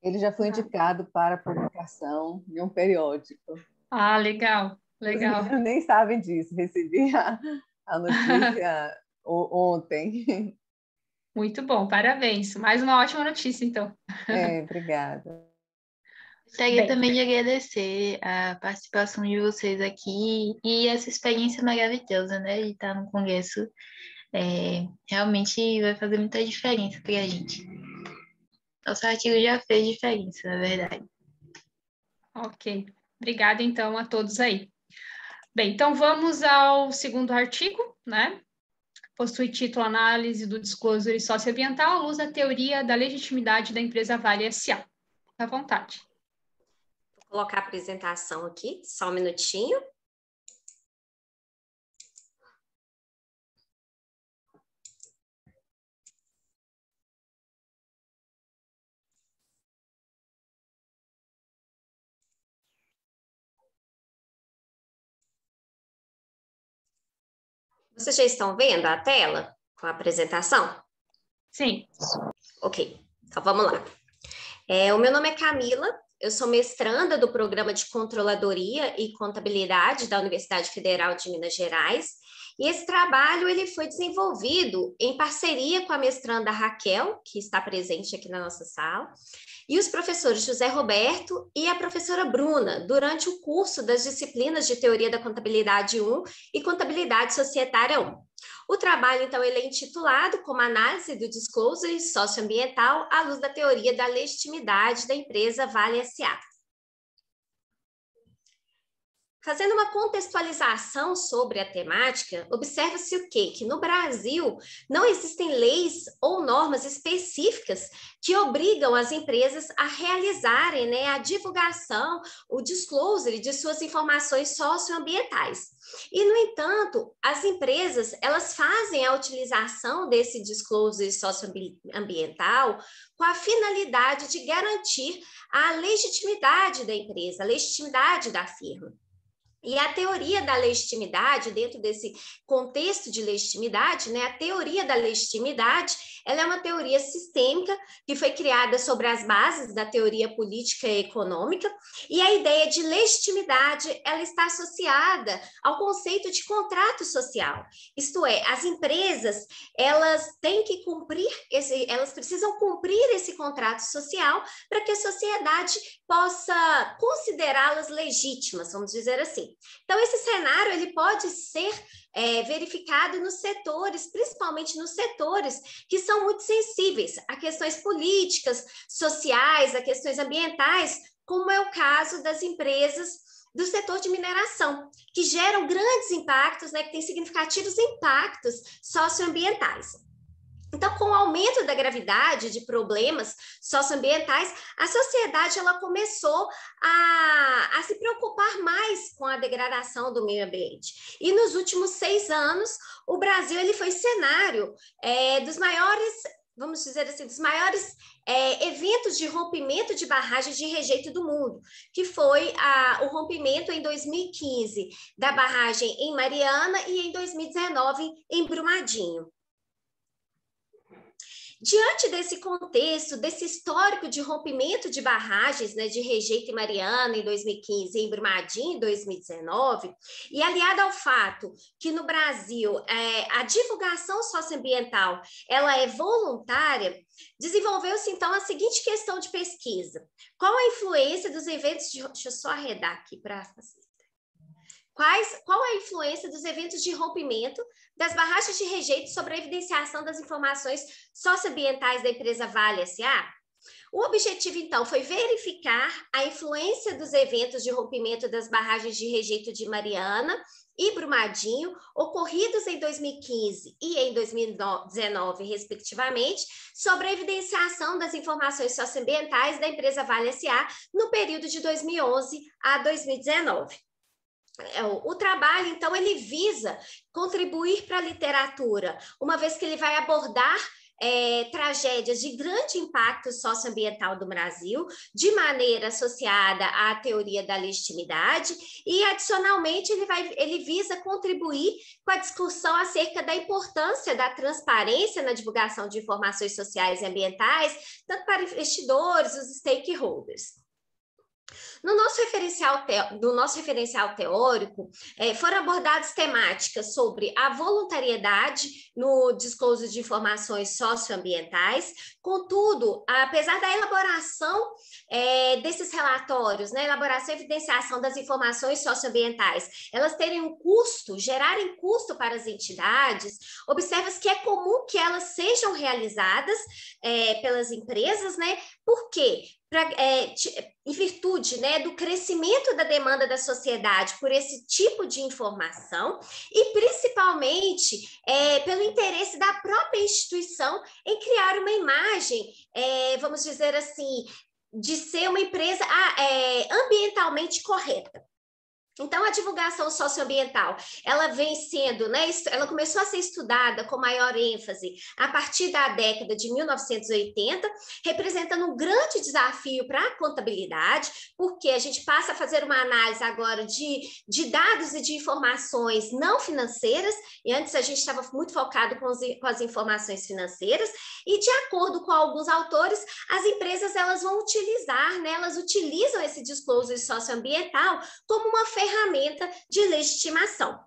Ele já foi indicado para publicação em um periódico. Ah, legal, legal. Os nem sabem disso, recebi a notícia ontem. Muito bom, parabéns. Mais uma ótima notícia, então. Obrigada. Gostaria também de agradecer a participação de vocês aqui e essa experiência maravilhosa, né, de estar no Congresso. Realmente vai fazer muita diferença para a gente. Nosso artigo já fez diferença, na verdade. Ok. Obrigada, então, a todos aí. Bem, então vamos ao segundo artigo, né? Possui título Análise do Disclosure Socioambiental à luz da teoria da legitimidade da empresa Vale S.A. À vontade. Vou colocar a apresentação aqui, só um minutinho. Vocês já estão vendo a tela com a apresentação? Sim. Ok, então vamos lá. O meu nome é Camila, eu sou mestranda do Programa de Controladoria e Contabilidade da Universidade Federal de Minas Gerais, e esse trabalho ele foi desenvolvido em parceria com a mestranda Raquel, que está presente aqui na nossa sala, e os professores José Roberto e a professora Bruna, durante o curso das disciplinas de Teoria da Contabilidade 1 e Contabilidade Societária 1. O trabalho, então, ele é intitulado como Análise do Disclosure Socioambiental à luz da teoria da legitimidade da empresa Vale S.A. Fazendo uma contextualização sobre a temática, observa-se o quê? Que no Brasil não existem leis ou normas específicas que obrigam as empresas a realizarem, né, a divulgação, o disclosure de suas informações socioambientais. E, no entanto, as empresas, elas fazem a utilização desse disclosure socioambiental com a finalidade de garantir a legitimidade da empresa, a legitimidade da firma. E a teoria da legitimidade, dentro desse contexto de legitimidade, né, a teoria da legitimidade, ela é uma teoria sistêmica que foi criada sobre as bases da teoria política e econômica, e a ideia de legitimidade, ela está associada ao conceito de contrato social. Isto é, as empresas, elas têm que cumprir elas precisam cumprir esse contrato social para que a sociedade possa considerá-las legítimas, vamos dizer assim. Então, esse cenário ele pode ser verificado nos setores, principalmente nos setores que são muito sensíveis a questões políticas, sociais, a questões ambientais, como é o caso das empresas do setor de mineração, que geram grandes impactos, né, que têm significativos impactos socioambientais. Então, com o aumento da gravidade de problemas socioambientais, a sociedade ela começou a se preocupar mais com a degradação do meio ambiente. E nos últimos 6 anos, o Brasil ele foi cenário dos maiores, vamos dizer assim, dos maiores eventos de rompimento de barragens de rejeito do mundo, que foi o rompimento em 2015 da barragem em Mariana e em 2019 em Brumadinho. Diante desse contexto, desse histórico de rompimento de barragens, né, de rejeito em Mariana em 2015 e em Brumadinho em 2019, e aliado ao fato que no Brasil a divulgação socioambiental ela é voluntária, desenvolveu-se então a seguinte questão de pesquisa: qual a influência dos eventos de... Deixa eu só arredar aqui para facilitar. Qual a influência dos eventos de rompimento das barragens de rejeito sobre a evidenciação das informações socioambientais da empresa Vale S.A.? O objetivo, então, foi verificar a influência dos eventos de rompimento das barragens de rejeito de Mariana e Brumadinho, ocorridos em 2015 e em 2019, respectivamente, sobre a evidenciação das informações socioambientais da empresa Vale S.A. no período de 2011 a 2019. O trabalho, então, ele visa contribuir para a literatura, uma vez que ele vai abordar tragédias de grande impacto socioambiental do Brasil, de maneira associada à teoria da legitimidade, e, adicionalmente, ele visa contribuir com a discussão acerca da importância da transparência na divulgação de informações sociais e ambientais, tanto para investidores, os stakeholders. No nosso referencial teórico, foram abordadas temáticas sobre a voluntariedade no disclosure de informações socioambientais. Contudo, apesar da elaboração desses relatórios, né, elaboração e evidenciação das informações socioambientais, elas terem um custo, gerarem custo para as entidades, observa-se que é comum que elas sejam realizadas pelas empresas, né? Por quê? Em virtude, né, do crescimento da demanda da sociedade por esse tipo de informação e, principalmente, pelo interesse da própria instituição em criar uma imagem, vamos dizer assim, de ser uma empresa ambientalmente correta. Então, a divulgação socioambiental, ela vem sendo, né, ela começou a ser estudada com maior ênfase a partir da década de 1980, representando um grande desafio para a contabilidade, porque a gente passa a fazer uma análise agora de dados e de informações não financeiras, e antes a gente estava muito focado com as informações financeiras, e de acordo com alguns autores, as empresas elas vão utilizar, né, elas utilizam esse disclosure socioambiental como uma ferramenta de legitimação.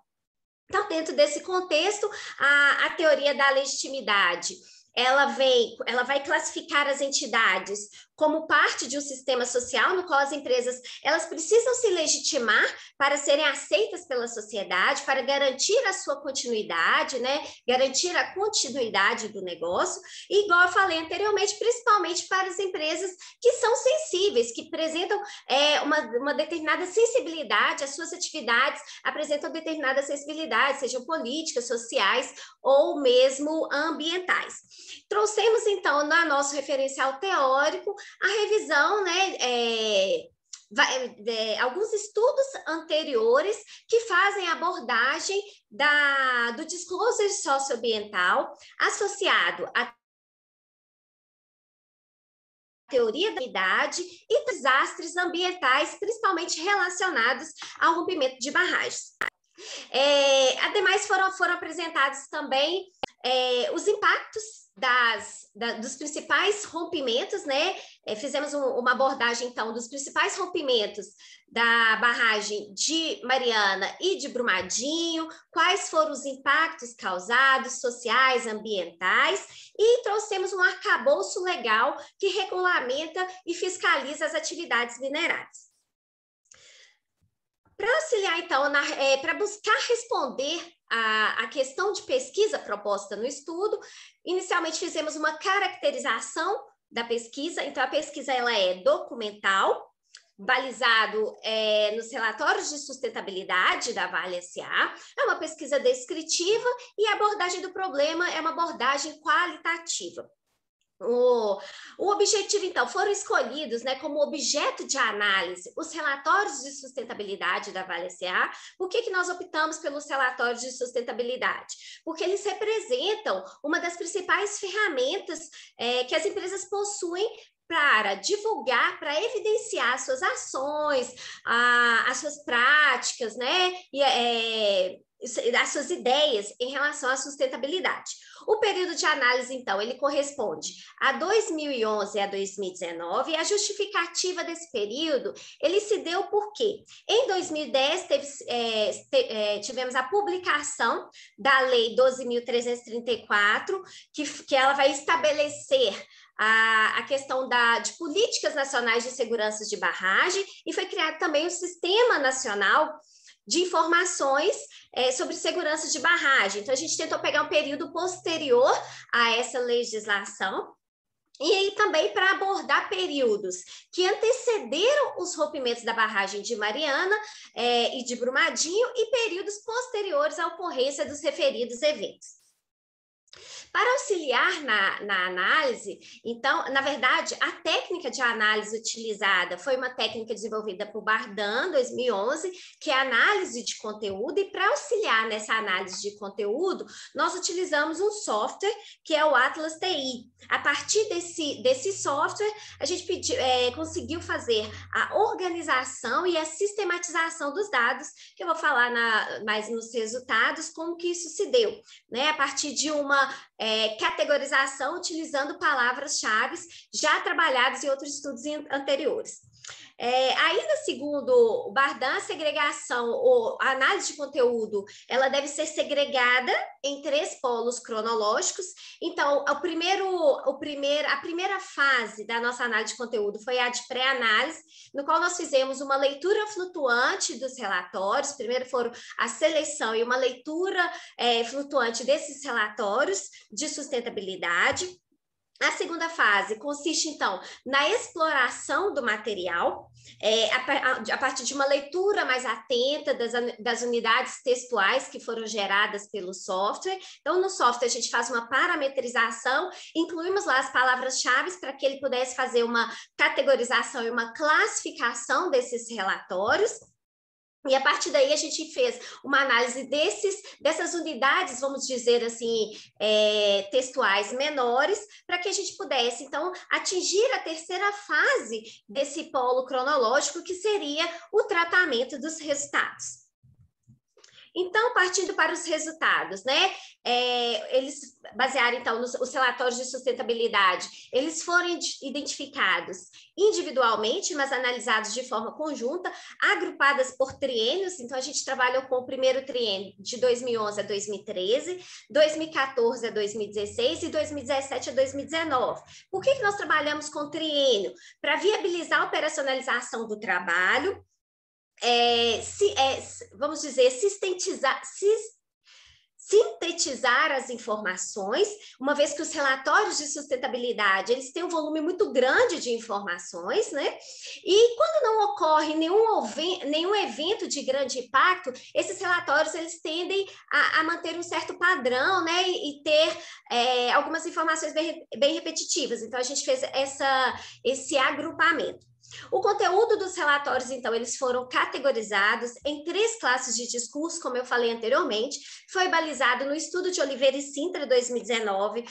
Então, dentro desse contexto, a teoria da legitimidade, ela vai classificar as entidades como parte de um sistema social no qual as empresas elas precisam se legitimar para serem aceitas pela sociedade, para garantir a sua continuidade, né? Garantir a continuidade do negócio, e igual eu falei anteriormente, principalmente para as empresas que são sensíveis, que apresentam uma determinada sensibilidade, as suas atividades apresentam determinada sensibilidade, sejam políticas, sociais ou mesmo ambientais. Trouxemos, então, no nosso referencial teórico, a revisão, né, alguns estudos anteriores que fazem abordagem do disclosure socioambiental associado à teoria da legitimidade, e, teoria da umidade e desastres ambientais, principalmente relacionados ao rompimento de barragens. Ademais, foram apresentados também os impactos dos principais rompimentos, né? Fizemos uma abordagem, então, dos principais rompimentos da barragem de Mariana e de Brumadinho, quais foram os impactos causados, sociais, ambientais, e trouxemos um arcabouço legal que regulamenta e fiscaliza as atividades minerais. Para auxiliar, então, para buscar responder a questão de pesquisa proposta no estudo, inicialmente fizemos uma caracterização da pesquisa. Então, a pesquisa ela é documental, balizado nos relatórios de sustentabilidade da Vale S.A., é uma pesquisa descritiva e a abordagem do problema é uma abordagem qualitativa. O objetivo, então, foram escolhidos, né, como objeto de análise os relatórios de sustentabilidade da Vale S.A. Por que nós optamos pelos relatórios de sustentabilidade? Porque eles representam uma das principais ferramentas que as empresas possuem para divulgar, para evidenciar suas ações, as suas práticas, né, e as suas ideias em relação à sustentabilidade. O período de análise, então, ele corresponde a 2011 a 2019, e a justificativa desse período, ele se deu porque em 2010 tivemos a publicação da Lei 12.334, que ela vai estabelecer a questão de políticas nacionais de segurança de barragem, e foi criado também o Sistema Nacional de Informações sobre Segurança de Barragem. Então, a gente tentou pegar um período posterior a essa legislação, e aí também para abordar períodos que antecederam os rompimentos da barragem de Mariana e de Brumadinho, e períodos posteriores à ocorrência dos referidos eventos. Para auxiliar na análise, então, na verdade, a técnica de análise utilizada foi uma técnica desenvolvida por Bardan, em 2011, que é a análise de conteúdo, e para auxiliar nessa análise de conteúdo, nós utilizamos um software, que é o Atlas TI. A partir desse software, a gente conseguiu fazer a organização e a sistematização dos dados, que eu vou falar mais nos resultados, como que isso se deu, né? A partir de uma categorização utilizando palavras-chave já trabalhadas em outros estudos anteriores. Ainda segundo o Bardan, a segregação ou a análise de conteúdo, ela deve ser segregada em 3 polos cronológicos. Então, a primeira fase da nossa análise de conteúdo foi a de pré-análise, no qual nós fizemos uma leitura flutuante dos relatórios. Primeiro foram a seleção e uma leitura flutuante desses relatórios de sustentabilidade. A segunda fase consiste, então, na exploração do material, a partir de uma leitura mais atenta das unidades textuais que foram geradas pelo software. Então, no software, a gente faz uma parametrização, incluímos lá as palavras-chave para que ele pudesse fazer uma categorização e uma classificação desses relatórios. E a partir daí a gente fez uma análise dessas unidades, vamos dizer assim, textuais menores, para que a gente pudesse, então, atingir a terceira fase desse polo cronológico, que seria o tratamento dos resultados. Então, partindo para os resultados, né? Eles basearam, então, os relatórios de sustentabilidade, eles foram identificados individualmente, mas analisados de forma conjunta, agrupadas por triênios. Então, a gente trabalhou com o primeiro triênio de 2011 a 2013, 2014 a 2016 e 2017 a 2019. Por que nós trabalhamos com triênio? Para viabilizar a operacionalização do trabalho, vamos dizer, sintetizar as informações, uma vez que os relatórios de sustentabilidade, eles têm um volume muito grande de informações, né? E quando não ocorre nenhum evento de grande impacto, esses relatórios, eles tendem a manter um certo padrão, né? E ter algumas informações bem repetitivas. Então, a gente fez esse agrupamento. O conteúdo dos relatórios, então, eles foram categorizados em 3 classes de discurso, como eu falei anteriormente. Foi balizado no estudo de Oliveira e Sintra, 2019.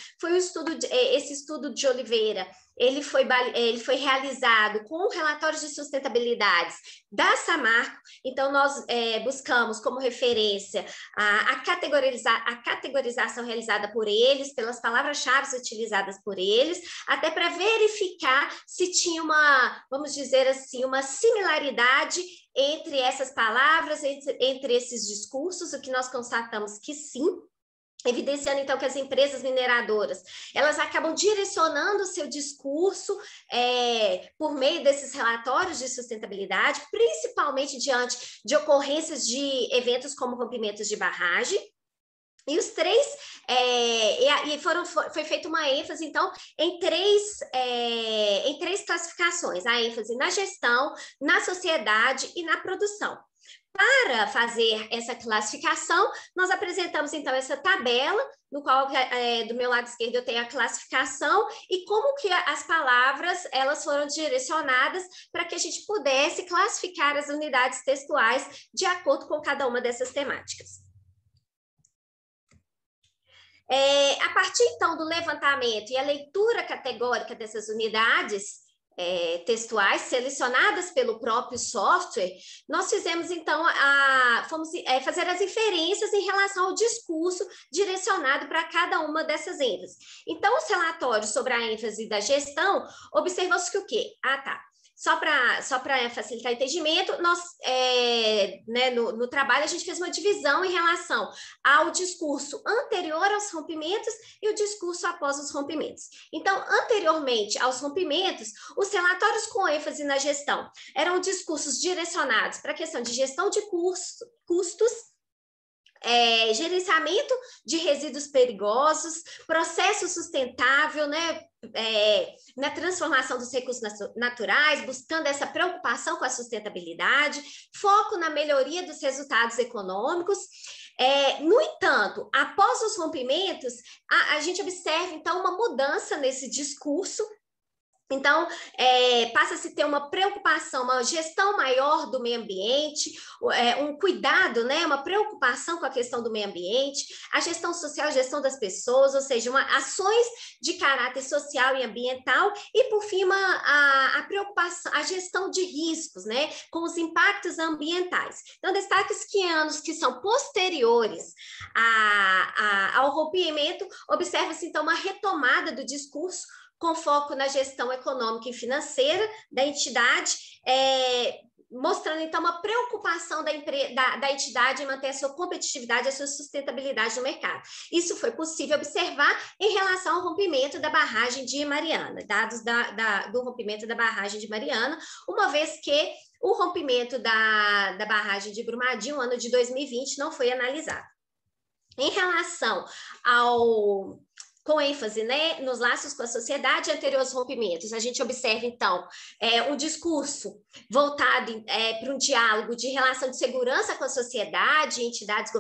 Esse estudo de Oliveira, ele foi realizado com relatórios de sustentabilidade da Samarco. Então, nós buscamos como referência a categorização realizada por eles, pelas palavras-chave utilizadas por eles, até para verificar se tinha vamos dizer assim, uma similaridade entre essas palavras, entre esses discursos, o que nós constatamos que sim, evidenciando, então, que as empresas mineradoras, elas acabam direcionando o seu discurso por meio desses relatórios de sustentabilidade, principalmente diante de ocorrências de eventos como rompimentos de barragem. E os três, foi feita uma ênfase, então, em três classificações, a ênfase na gestão, na sociedade e na produção. Para fazer essa classificação, nós apresentamos, então, essa tabela, no qual, do meu lado esquerdo, eu tenho a classificação e como que as palavras, elas foram direcionadas para que a gente pudesse classificar as unidades textuais de acordo com cada uma dessas temáticas. A partir, então, do levantamento e a leitura categórica dessas unidades textuais selecionadas pelo próprio software, nós fizemos, então, fomos fazer as inferências em relação ao discurso direcionado para cada uma dessas ênfases. Então, os relatórios sobre a ênfase da gestão, observou-se que o quê? Só para facilitar o entendimento, nós, no trabalho, a gente fez uma divisão em relação ao discurso anterior aos rompimentos e o discurso após os rompimentos. Então, anteriormente aos rompimentos, os relatórios com ênfase na gestão eram discursos direcionados para a questão de gestão de custos, gerenciamento de resíduos perigosos, processo sustentável, na transformação dos recursos naturais, buscando essa preocupação com a sustentabilidade, foco na melhoria dos resultados econômicos. No entanto, após os rompimentos, a gente observa, então, uma mudança nesse discurso. Então, passa-se a ter uma preocupação, uma gestão maior do meio ambiente, um cuidado, uma preocupação com a questão do meio ambiente, a gestão social, a gestão das pessoas, ou seja, ações de caráter social e ambiental, e, por fim, a preocupação, a gestão de riscos, com os impactos ambientais. Então, destaque-se que em anos que são posteriores ao rompimento, observa-se, então, uma retomada do discurso, com foco na gestão econômica e financeira da entidade, mostrando, então, uma preocupação da entidade em manter a sua competitividade, a sua sustentabilidade no mercado. Isso foi possível observar em relação ao rompimento da barragem de Mariana, dados do rompimento da barragem de Mariana, uma vez que o rompimento da barragem de Brumadinho, no ano de 2020, não foi analisado. Em relação com ênfase, nos laços com a sociedade anterior aos rompimentos, a gente observa, então, um discurso voltado para um diálogo de relação de segurança com a sociedade, entidades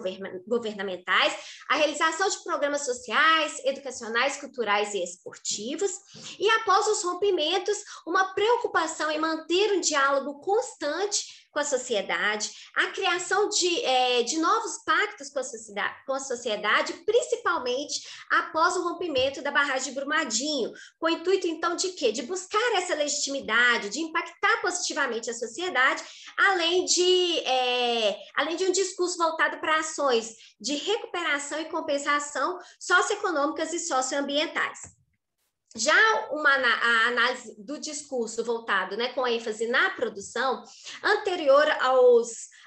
governamentais, a realização de programas sociais, educacionais, culturais e esportivos, e após os rompimentos, uma preocupação em manter um diálogo constante com a sociedade, a criação de novos pactos com a sociedade, principalmente após o rompimento da barragem de Brumadinho, com o intuito, então, de quê? De buscar essa legitimidade, de impactar positivamente a sociedade, além de um discurso voltado para ações de recuperação e compensação socioeconômicas e socioambientais. Já a análise do discurso voltado, com ênfase na produção, anterior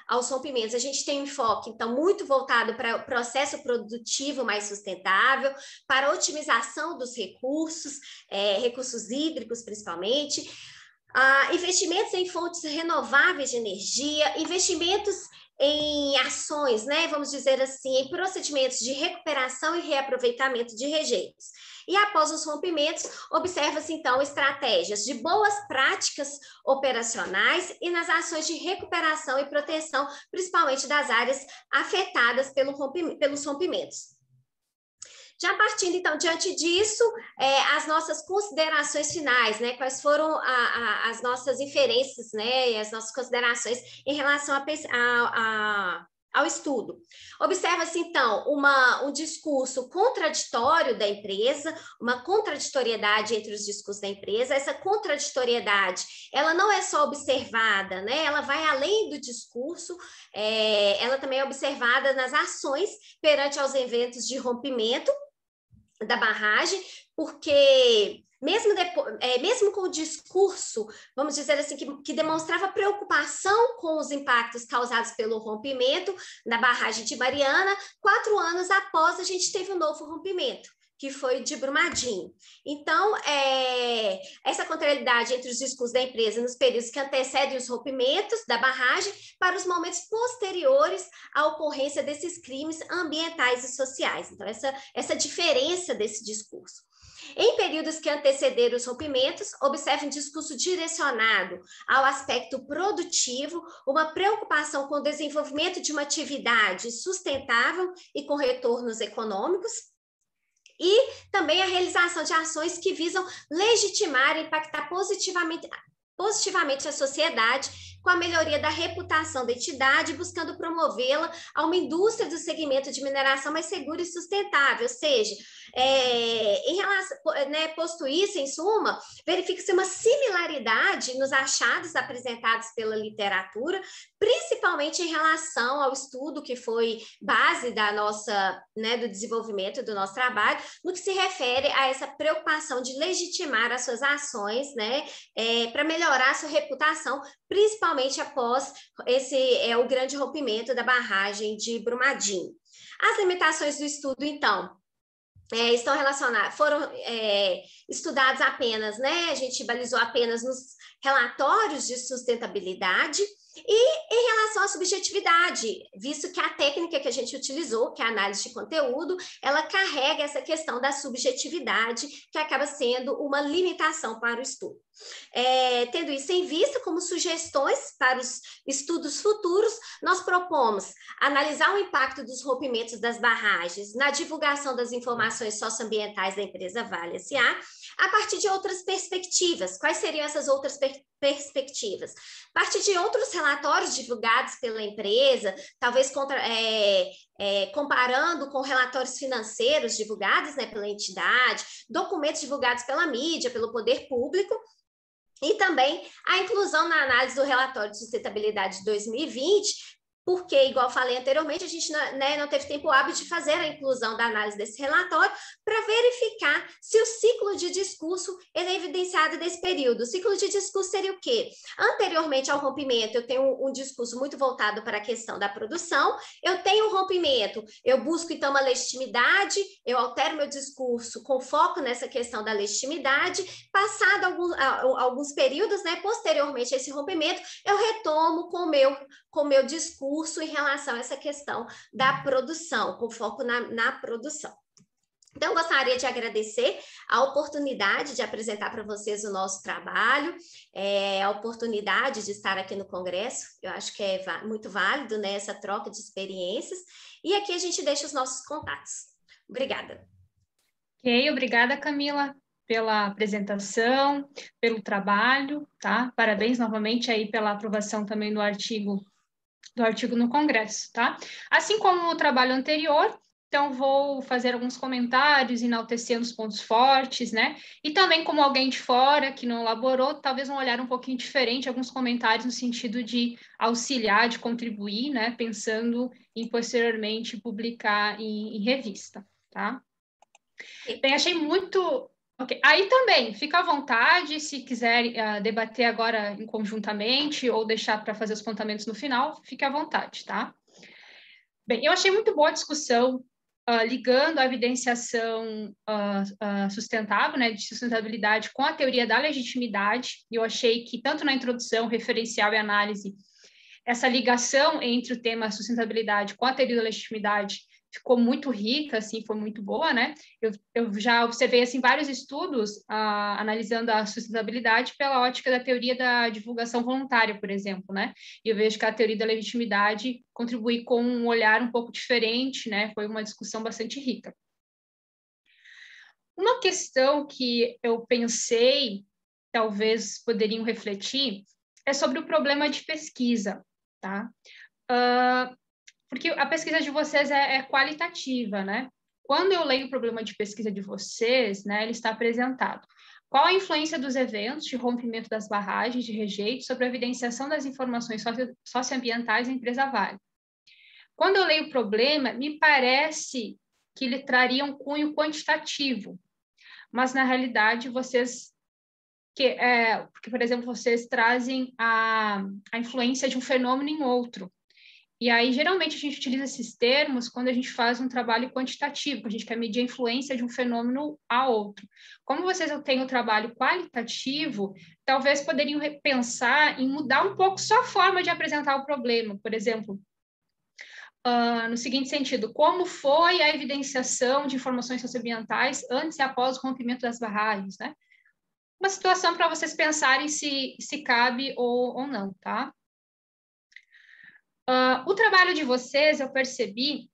aos rompimentos, a gente tem um enfoque, então, muito voltado para o processo produtivo mais sustentável, para a otimização dos recursos hídricos, principalmente, investimentos em fontes renováveis de energia, investimentos em ações, vamos dizer assim, em procedimentos de recuperação e reaproveitamento de rejeitos. E após os rompimentos, observa-se, então, estratégias de boas práticas operacionais e nas ações de recuperação e proteção, principalmente das áreas afetadas pelos rompimentos. Já partindo, então, diante disso, as nossas considerações finais, quais foram as nossas inferências, e as nossas considerações em relação ao estudo. Observa-se, então, um discurso contraditório da empresa, uma contraditoriedade entre os discursos da empresa. Essa contraditoriedade, ela não é só observada, né? Ela vai além do discurso, ela também é observada nas ações perante aos eventos de rompimento da barragem, porque mesmo com o discurso, vamos dizer assim, que demonstrava preocupação com os impactos causados pelo rompimento da barragem de Mariana, 4 anos após a gente teve um novo rompimento, que foi de Brumadinho. Então, essa contrariedade entre os discursos da empresa nos períodos que antecedem os rompimentos da barragem para os momentos posteriores à ocorrência desses crimes ambientais e sociais. Então, essa diferença desse discurso. Em períodos que antecederam os rompimentos, observe um discurso direcionado ao aspecto produtivo, uma preocupação com o desenvolvimento de uma atividade sustentável e com retornos econômicos, e também a realização de ações que visam legitimar e impactar positivamente a sociedade com a melhoria da reputação da entidade, buscando promovê-la a uma indústria do segmento de mineração mais segura e sustentável. Ou seja, em relação, posto isso, em suma, verifica-se uma similaridade nos achados apresentados pela literatura, principalmente em relação ao estudo que foi base do desenvolvimento do nosso trabalho, no que se refere a essa preocupação de legitimar as suas ações, para melhorar a sua reputação, principalmente após o grande rompimento da barragem de Brumadinho. As limitações do estudo, então, estão relacionadas, foram estudados apenas, a gente balizou apenas nos relatórios de sustentabilidade e em relação à subjetividade, visto que a técnica que a gente utilizou, que é a análise de conteúdo, ela carrega essa questão da subjetividade, que acaba sendo uma limitação para o estudo. Tendo isso em vista, como sugestões para os estudos futuros, nós propomos analisar o impacto dos rompimentos das barragens na divulgação das informações socioambientais da empresa Vale S.A., a partir de outras perspectivas. Quais seriam essas outras perspectivas? A partir de outros relatórios divulgados pela empresa, talvez comparando com relatórios financeiros divulgados pela entidade, documentos divulgados pela mídia, pelo poder público, e também a inclusão na análise do relatório de sustentabilidade de 2020, porque, igual falei anteriormente, a gente não teve tempo hábil de fazer a inclusão da análise desse relatório para verificar se o ciclo de discurso ele é evidenciado nesse período. O ciclo de discurso seria o quê? Anteriormente ao rompimento, eu tenho um discurso muito voltado para a questão da produção, eu tenho um rompimento, eu busco, então, uma legitimidade, eu altero meu discurso com foco nessa questão da legitimidade, passado alguns períodos, posteriormente a esse rompimento, eu retomo com o meu discurso em relação a essa questão da produção, com foco na produção. Então, eu gostaria de agradecer a oportunidade de apresentar para vocês o nosso trabalho, a oportunidade de estar aqui no Congresso, eu acho que é muito válido, essa troca de experiências, e aqui a gente deixa os nossos contatos. Obrigada. Ok, obrigada, Camila, pela apresentação, pelo trabalho, tá? Parabéns novamente aí pela aprovação também do artigo no Congresso, tá? Assim como o trabalho anterior, então vou fazer alguns comentários, enaltecendo os pontos fortes, E também, como alguém de fora que não elaborou, talvez um olhar um pouquinho diferente, alguns comentários no sentido de auxiliar, de contribuir, pensando em posteriormente publicar em revista, tá? Bem, achei muito... Ok, aí também, fica à vontade, se quiser debater agora conjuntamente ou deixar para fazer os apontamentos no final, fique à vontade, tá? Bem, eu achei muito boa a discussão ligando a evidenciação sustentável, de sustentabilidade com a teoria da legitimidade. Eu achei que tanto na introdução, referencial e análise, essa ligação entre o tema sustentabilidade com a teoria da legitimidade ficou muito rica, assim, foi muito boa, Eu já observei, assim, vários estudos analisando a sustentabilidade pela ótica da teoria da divulgação voluntária, por exemplo, E eu vejo que a teoria da legitimidade contribui com um olhar um pouco diferente, Foi uma discussão bastante rica. Uma questão que eu pensei, talvez poderiam refletir, é sobre o problema de pesquisa, tá? porque a pesquisa de vocês é qualitativa, né? Quando eu leio o problema de pesquisa de vocês, né, ele está apresentado. Qual a influência dos eventos de rompimento das barragens de rejeito sobre a evidenciação das informações socioambientais da empresa Vale? Quando eu leio o problema, me parece que ele traria um cunho quantitativo, mas, na realidade, vocês... porque, por exemplo, vocês trazem a influência de um fenômeno em outro. E aí, geralmente, a gente utiliza esses termos quando a gente faz um trabalho quantitativo, que a gente quer medir a influência de um fenômeno a outro. Como vocês têm o trabalho qualitativo, talvez poderiam pensar em mudar um pouco só a forma de apresentar o problema. Por exemplo, no seguinte sentido, como foi a evidenciação de informações socioambientais antes e após o rompimento das barragens, né? Uma situação para vocês pensarem se cabe ou não, tá? O trabalho de vocês, eu percebi,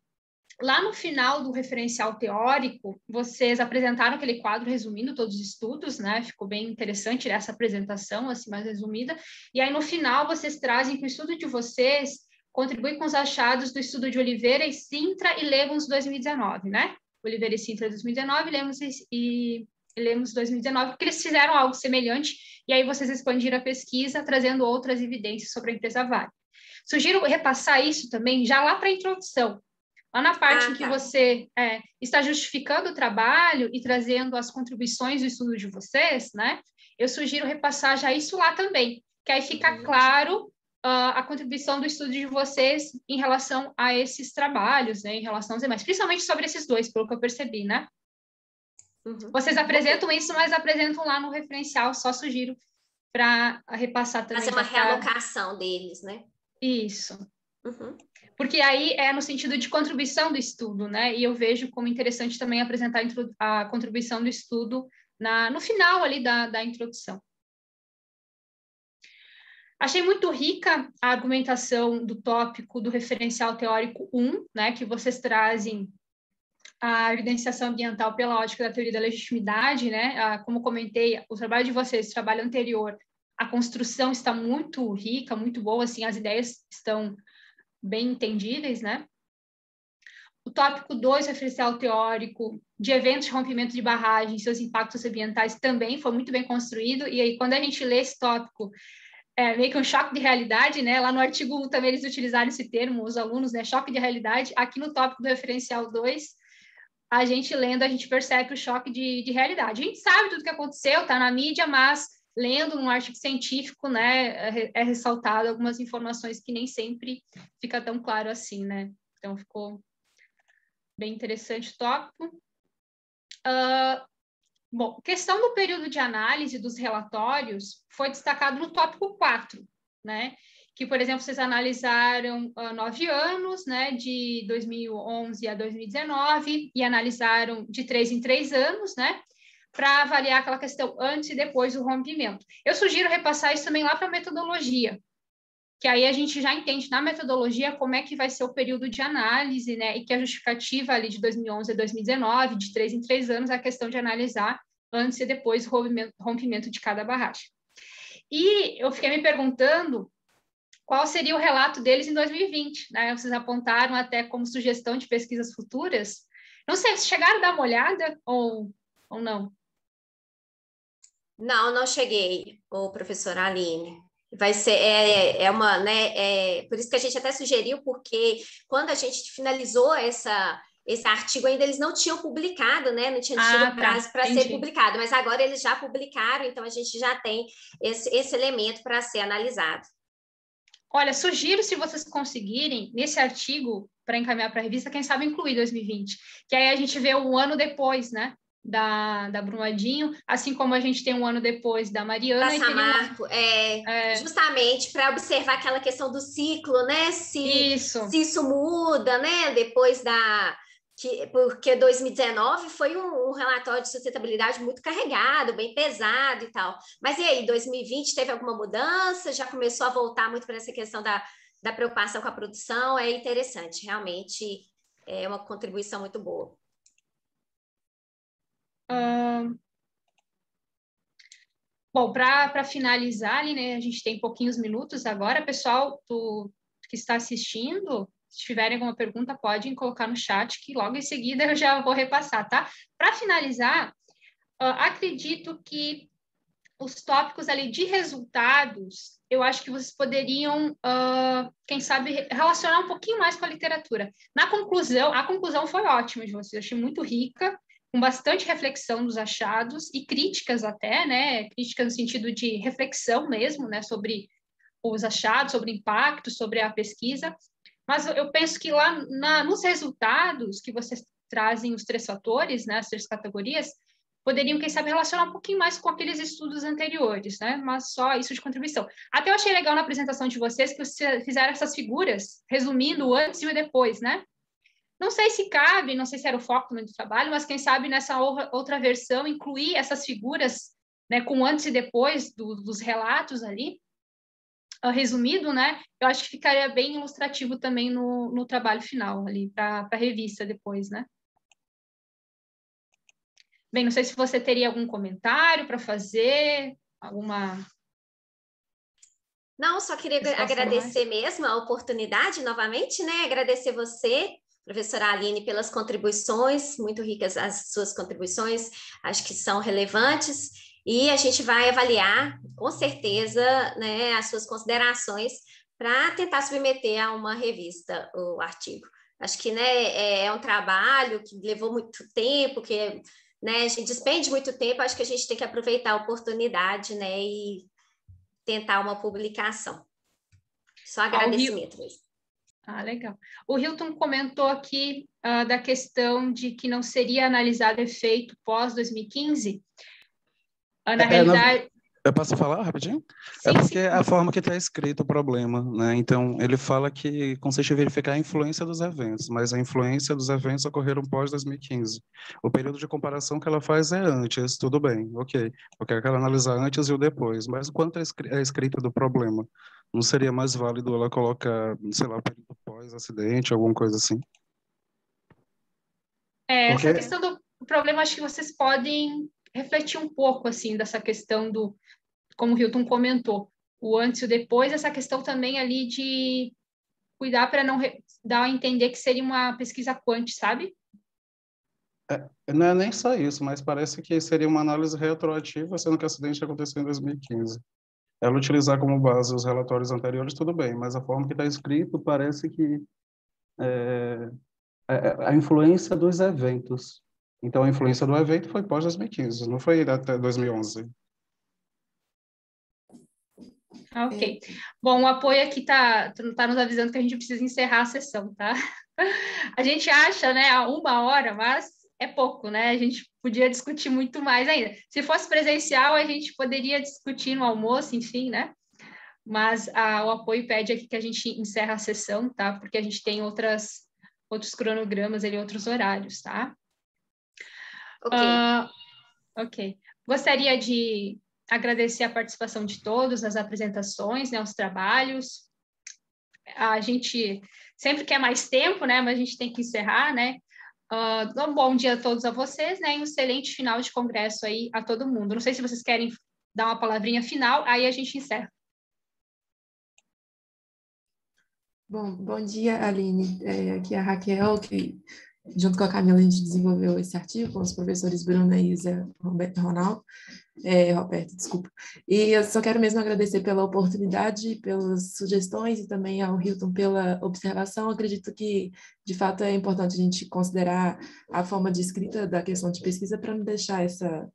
lá no final do referencial teórico, vocês apresentaram aquele quadro resumindo todos os estudos, né? Ficou bem interessante essa apresentação, assim, mais resumida. E aí, no final, vocês trazem que o estudo de vocês contribui com os achados do estudo de Oliveira e Sintra e Lemos 2019, né? Oliveira e Sintra 2019, Lemos 2019, porque eles fizeram algo semelhante, e aí vocês expandiram a pesquisa, trazendo outras evidências sobre a empresa Vale. Sugiro repassar isso também já lá para a introdução, lá na parte em que você está justificando o trabalho e trazendo as contribuições do estudo de vocês, né? Eu sugiro repassar já isso lá também, que aí fica claro a contribuição do estudo de vocês em relação a esses trabalhos, né? Em relação aos demais, principalmente sobre esses dois, pelo que eu percebi, né? Vocês apresentam isso, mas apresentam lá no referencial, só sugiro para repassar também. Fazer uma realocação deles, né? Isso. Porque aí é no sentido de contribuição do estudo, né? E eu vejo como interessante também apresentar a contribuição do estudo no final ali da introdução. Achei muito rica a argumentação do tópico do referencial teórico 1, né? Que vocês trazem a evidenciação ambiental pela ótica da teoria da legitimidade, né? Como comentei, o trabalho de vocês, o trabalho anterior, a construção está muito rica, muito boa, assim, as ideias estão bem entendíveis, né? O tópico 2, referencial teórico de eventos de rompimento de barragem e seus impactos ambientais também foi muito bem construído, e aí quando a gente lê esse tópico, é meio que um choque de realidade, né? Lá no artigo 1 também eles utilizaram esse termo, os alunos, né? Choque de realidade. Aqui no tópico do referencial 2, a gente lendo, a gente percebe o choque de realidade. A gente sabe tudo que aconteceu, tá na mídia, mas lendo um artigo científico, né, é ressaltado algumas informações que nem sempre fica tão claro assim, né? Então, ficou bem interessante o tópico. Bom, questão do período de análise dos relatórios foi destacado no tópico 4, né? Que, por exemplo, vocês analisaram 9 anos, né, de 2011 a 2019, e analisaram de 3 em 3 anos, né, para avaliar aquela questão antes e depois do rompimento. Eu sugiro repassar isso também lá para a metodologia, que aí a gente já entende na metodologia como é que vai ser o período de análise, né, e que a justificativa ali de 2011 a 2019, de 3 em 3 anos, é a questão de analisar antes e depois o rompimento de cada barragem. E eu fiquei me perguntando qual seria o relato deles em 2020, né? Vocês apontaram até como sugestão de pesquisas futuras. Não sei, se chegaram a dar uma olhada ou não? Não, não cheguei, professora Aline. Vai ser, uma, né? Por isso que a gente até sugeriu, porque quando a gente finalizou esse artigo, ainda eles não tinham publicado, né? Não tinha tido prazo para ser publicado, mas agora eles já publicaram, então a gente já tem esse elemento para ser analisado. Olha, sugiro, se vocês conseguirem, nesse artigo, para encaminhar para a revista, quem sabe incluir 2020, que aí a gente vê um ano depois, né, da Brumadinho, assim como a gente tem um ano depois da Mariana. Da Samarco, justamente para observar aquela questão do ciclo, né, se isso muda, né, depois porque 2019 foi um relatório de sustentabilidade muito carregado, bem pesado e tal. Mas e aí, 2020 teve alguma mudança? Já começou a voltar muito para essa questão da preocupação com a produção? É interessante, realmente é uma contribuição muito boa. Bom, para finalizar, né, a gente tem pouquinhos minutos agora. Pessoal que está assistindo, Se tiverem alguma pergunta, podem colocar no chat, que logo em seguida eu já vou repassar, tá? Para finalizar, acredito que os tópicos ali de resultados, eu acho que vocês poderiam, quem sabe, relacionar um pouquinho mais com a literatura. A conclusão foi ótima de vocês, eu achei muito rica, com bastante reflexão dos achados e críticas até, né? Críticas no sentido de reflexão mesmo, né? Sobre os achados, sobre o impacto, sobre a pesquisa. Mas eu penso que lá nos resultados que vocês trazem os 3 fatores, né? As 3 categorias, poderiam, quem sabe, relacionar um pouquinho mais com aqueles estudos anteriores, né? Mas só isso de contribuição. Até eu achei legal na apresentação de vocês que vocês fizeram essas figuras, resumindo o antes e o depois, né? Não sei se cabe, não sei se era o foco do trabalho, mas quem sabe nessa outra versão incluir essas figuras, né, com antes e depois dos relatos ali, resumido, né? Eu acho que ficaria bem ilustrativo também no trabalho final ali, para a revista depois, né? Bem, não sei se você teria algum comentário para fazer, alguma... Não, só queria agradecer mesmo a oportunidade novamente, né? Agradecer você, professora Aline, pelas contribuições, muito ricas as suas contribuições, acho que são relevantes, e a gente vai avaliar, com certeza, né, as suas considerações para tentar submeter a uma revista o artigo. Acho que, né, é um trabalho que levou muito tempo, que, né, a gente despende muito tempo, acho que a gente tem que aproveitar a oportunidade, né, e tentar uma publicação. Só agradecimento mesmo. Legal. O Hilton comentou aqui da questão de que não seria analisado efeito pós-2015. Na realidade... Eu posso falar rapidinho? Sim, porque sim. é a forma que está escrito o problema, né? Então, ele fala que consiste em verificar a influência dos eventos, mas a influência dos eventos ocorreram pós-2015. O período de comparação que ela faz é antes, tudo bem, ok. Porque ela quer analisar antes e o depois, mas quanto é escrita do problema? Não seria mais válido ela colocar, sei lá, o período pós-acidente, alguma coisa assim? Essa questão do problema, acho que vocês podem refletir um pouco, assim, dessa questão do, como o Hilton comentou, o antes e o depois, essa questão também ali de cuidar para não dar a entender que seria uma pesquisa quant, sabe? Não é nem só isso, mas parece que seria uma análise retroativa, sendo que o acidente aconteceu em 2015. Ela utilizar como base os relatórios anteriores, tudo bem, mas a forma que está escrito parece que a influência dos eventos. Então, a influência do evento foi pós-2015, não foi até 2011. Ok. Bom, o apoio aqui tá nos avisando que a gente precisa encerrar a sessão, tá? A gente acha, né, a 1 hora, mas é pouco, né? A gente podia discutir muito mais ainda. Se fosse presencial, a gente poderia discutir no almoço, enfim, né? Mas o apoio pede aqui que a gente encerre a sessão, tá? Porque a gente tem outros cronogramas ali, outros horários, tá? Ok. Ok. Gostaria de agradecer a participação de todos nas apresentações, né, os trabalhos. A gente sempre quer mais tempo, né, mas a gente tem que encerrar, né? Um bom dia a todos a vocês, né, e um excelente final de congresso aí a todo mundo. Não sei se vocês querem dar uma palavrinha final, aí a gente encerra. Bom dia, Aline. Aqui é a Raquel, que junto com a Camila a gente desenvolveu esse artigo com os professores Bruna, Isa, Roberto, desculpa. E eu só quero mesmo agradecer pela oportunidade, pelas sugestões e também ao Hilton pela observação. Acredito que, de fato, é importante a gente considerar a forma de escrita da questão de pesquisa para não deixar essa